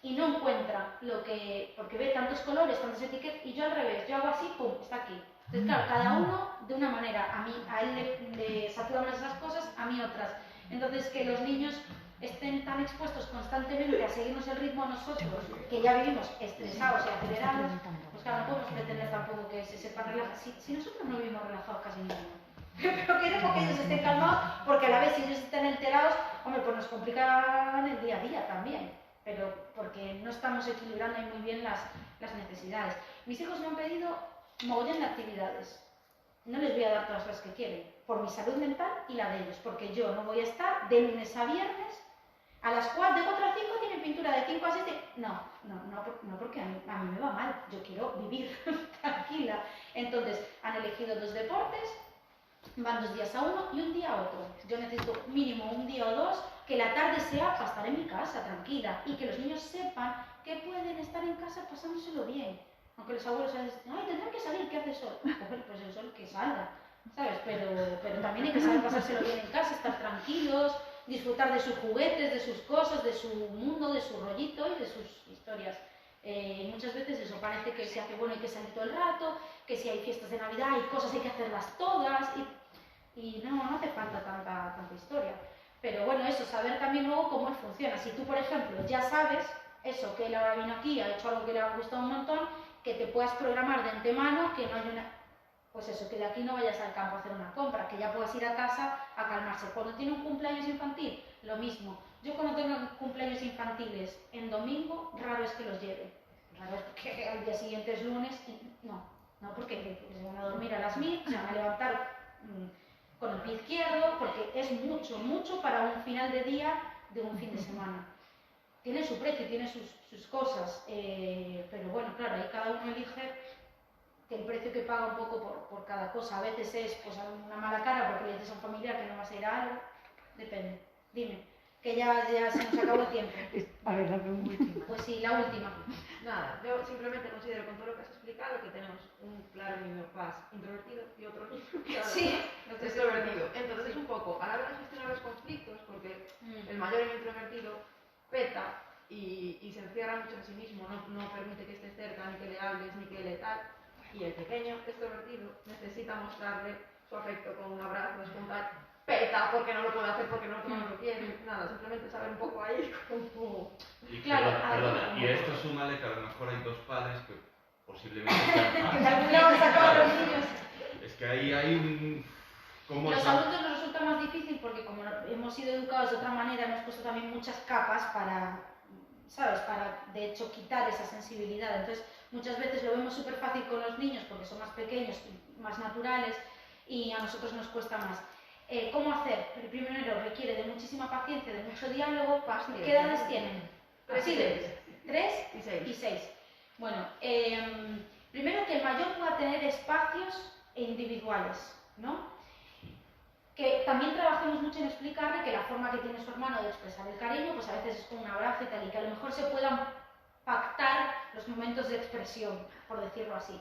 Speaker 5: y no encuentra lo que, porque ve tantos colores, tantas etiquetas, y yo al revés, yo hago así, pum, está aquí. Entonces, claro, cada uno de una manera, a él le saturan esas cosas, a mí otras. Entonces, que los niños estén tan expuestos constantemente a seguirnos el ritmo a nosotros, que ya vivimos estresados y acelerados, pues claro, no podemos pretender tampoco que se sepan relajar. Si nosotros no vivimos relajados casi ninguno. Pero queremos que ellos estén calmados, porque a la vez si ellos están alterados, hombre, pues nos complican el día a día también. Pero porque no estamos equilibrando ahí muy bien las necesidades. Mis hijos me han pedido mogollón de actividades. No les voy a dar todas las que quieren, por mi salud mental y la de ellos, porque yo no voy a estar de lunes a viernes a las 4, de 4 a 5 tienen pintura, de 5 a 6 no, porque a mí me va mal, yo quiero vivir tranquila. Entonces han elegido 2 deportes, van 2 días a uno y un día a otro. Yo necesito mínimo un día o 2 que la tarde sea para estar en mi casa tranquila y que los niños sepan que pueden estar en casa pasándoselo bien. Aunque los abuelos a veces dicen, ay, tendrán que salir, ¿qué hace el sol? Pues el sol que salga, ¿sabes? Pero también hay que saber pasárselo bien en casa, estar tranquilos, disfrutar de sus juguetes, de sus cosas, de su mundo, de su rollito y de sus historias. Muchas veces eso parece que se hace bueno, hay que salir todo el rato, que si hay fiestas de Navidad hay cosas, hay que hacerlas todas y no hace falta tanta historia. Pero bueno, eso, saber también luego cómo funciona. Si tú, por ejemplo, ya sabes eso, que él ahora vino aquí, ha hecho algo que le ha gustado un montón, que te puedas programar de antemano, que no hay una... Pues eso, que de aquí no vayas al campo a hacer una compra, que ya puedas ir a casa a calmarse. Cuando tiene un cumpleaños infantil, lo mismo. Yo cuando tengo cumpleaños infantiles en domingo, raro es que los lleve. Raro es porque al día siguiente es lunes y no porque se van a dormir a las 1000, se van a levantar con el pie izquierdo, porque es mucho para un final de día de un fin de semana. Tiene su precio, tiene sus cosas, pero bueno, claro, ahí cada uno elige el precio que paga un poco por cada cosa. A veces es pues una mala cara porque le dices a un familiar que no vas a ir a algo, depende. Dime, que ya se nos acabó el tiempo.
Speaker 6: A ver, dame una última.
Speaker 5: Pues sí, la última.
Speaker 3: Nada, yo simplemente considero con todo lo que has explicado que tenemos un claro niño paz introvertido y otro niño claro,
Speaker 5: Sí.
Speaker 3: extrovertido. Entonces un poco, a la hora de gestionar los conflictos, porque el mayor introvertido peta y se encierra mucho en sí mismo, no permite que estés cerca, ni que le hables, ni que le tal. Y el pequeño extrovertido necesita mostrarle su afecto con un abrazo, con tal, peta porque no lo puede hacer, porque no lo quiere, nada, simplemente saber un poco ahí como...
Speaker 7: Y
Speaker 5: Claro,
Speaker 7: perdona, y a esto súmale que a lo mejor hay 2 padres que posiblemente sean
Speaker 5: Que
Speaker 7: padres.
Speaker 5: de algún lado sacaban los niños.
Speaker 7: Es que ahí hay un... ¿Cómo
Speaker 5: Los
Speaker 7: está?
Speaker 5: adultos nos resulta más difícil porque como hemos sido educados de otra manera, hemos puesto también muchas capas para, ¿sabes? Para, de hecho, quitar esa sensibilidad. Entonces, muchas veces lo vemos súper fácil con los niños porque son más pequeños, más naturales, y a nosotros nos cuesta más. ¿Cómo hacer? El primero requiere de muchísima paciencia, de mucho diálogo. ¿Qué edades tienen? Así de 3 y 6. Bueno, primero que el mayor pueda tener espacios individuales, ¿no? Que también trabajemos mucho en explicarle que la forma que tiene su hermano de expresar el cariño, pues a veces es con un abrazo y tal, y que a lo mejor se puedan pactar los momentos de expresión, por decirlo así.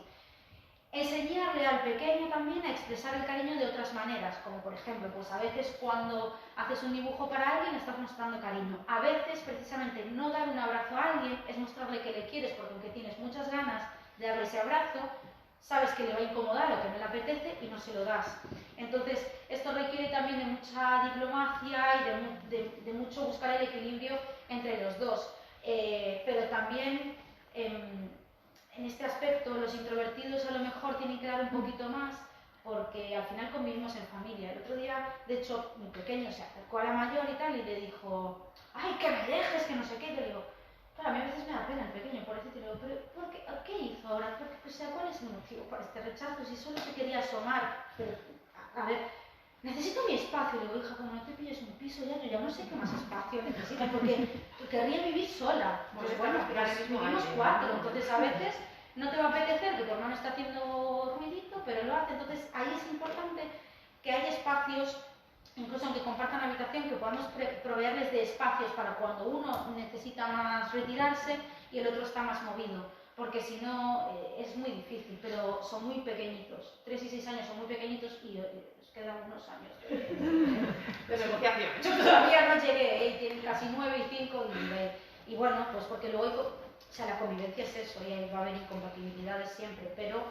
Speaker 5: Enseñarle al pequeño también a expresar el cariño de otras maneras, como por ejemplo, pues a veces cuando haces un dibujo para alguien estás mostrando cariño. A veces, precisamente, no dar un abrazo a alguien es mostrarle que le quieres, porque aunque tienes muchas ganas de darle ese abrazo, sabes que le va a incomodar o que no le apetece y no se lo das. Entonces, esto requiere también de mucha diplomacia y de mucho buscar el equilibrio entre los dos. Pero también, en este aspecto, los introvertidos a lo mejor tienen que dar un poquito más, porque al final convivimos en familia. El otro día, de hecho, mi pequeño se acercó a la mayor y tal, y le dijo, ¡ay, que me dejes, que no sé qué! Y yo le digo, claro, a mí a veces me da pena el pequeño, por eso te digo, pero ¿qué hizo ahora? O sea, ¿cuál es el motivo para este rechazo? Si solo se quería asomar, pero, a ver, necesito mi espacio. Le digo, hija, como no te pilles un piso ya, yo ya no sé qué más espacio necesito, porque querría vivir sola. Pues bueno, pues vivimos 4, entonces a veces no te va a apetecer que tu hermano está haciendo ruidito, pero lo hace. Entonces ahí es importante que haya espacios, incluso aunque compartan habitación, que podamos proveerles de espacios para cuando uno necesita más retirarse y el otro está más movido, porque si no es muy difícil, pero son muy pequeñitos, 3 y 6 años son muy pequeñitos y les quedan unos años
Speaker 3: de negociación.
Speaker 5: Yo todavía no llegué, tienen casi 9 y 5 y Y bueno, pues porque luego, o sea, la convivencia es eso, y ahí va a haber incompatibilidades siempre, pero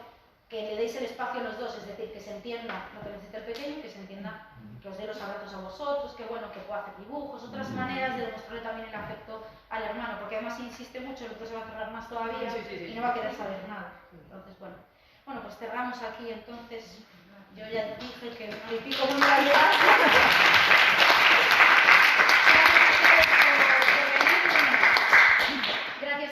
Speaker 5: que le deis el espacio a los dos, es decir, que se entienda lo que necesita el pequeño, que se entienda que os dé los abrazos a vosotros, que bueno, que pueda hacer dibujos, otras maneras de demostrarle también el afecto al hermano, porque además insiste mucho, el otro se va a cerrar más todavía y no va a querer saber nada. Entonces, bueno, pues cerramos aquí entonces. Yo ya dije que me pico muy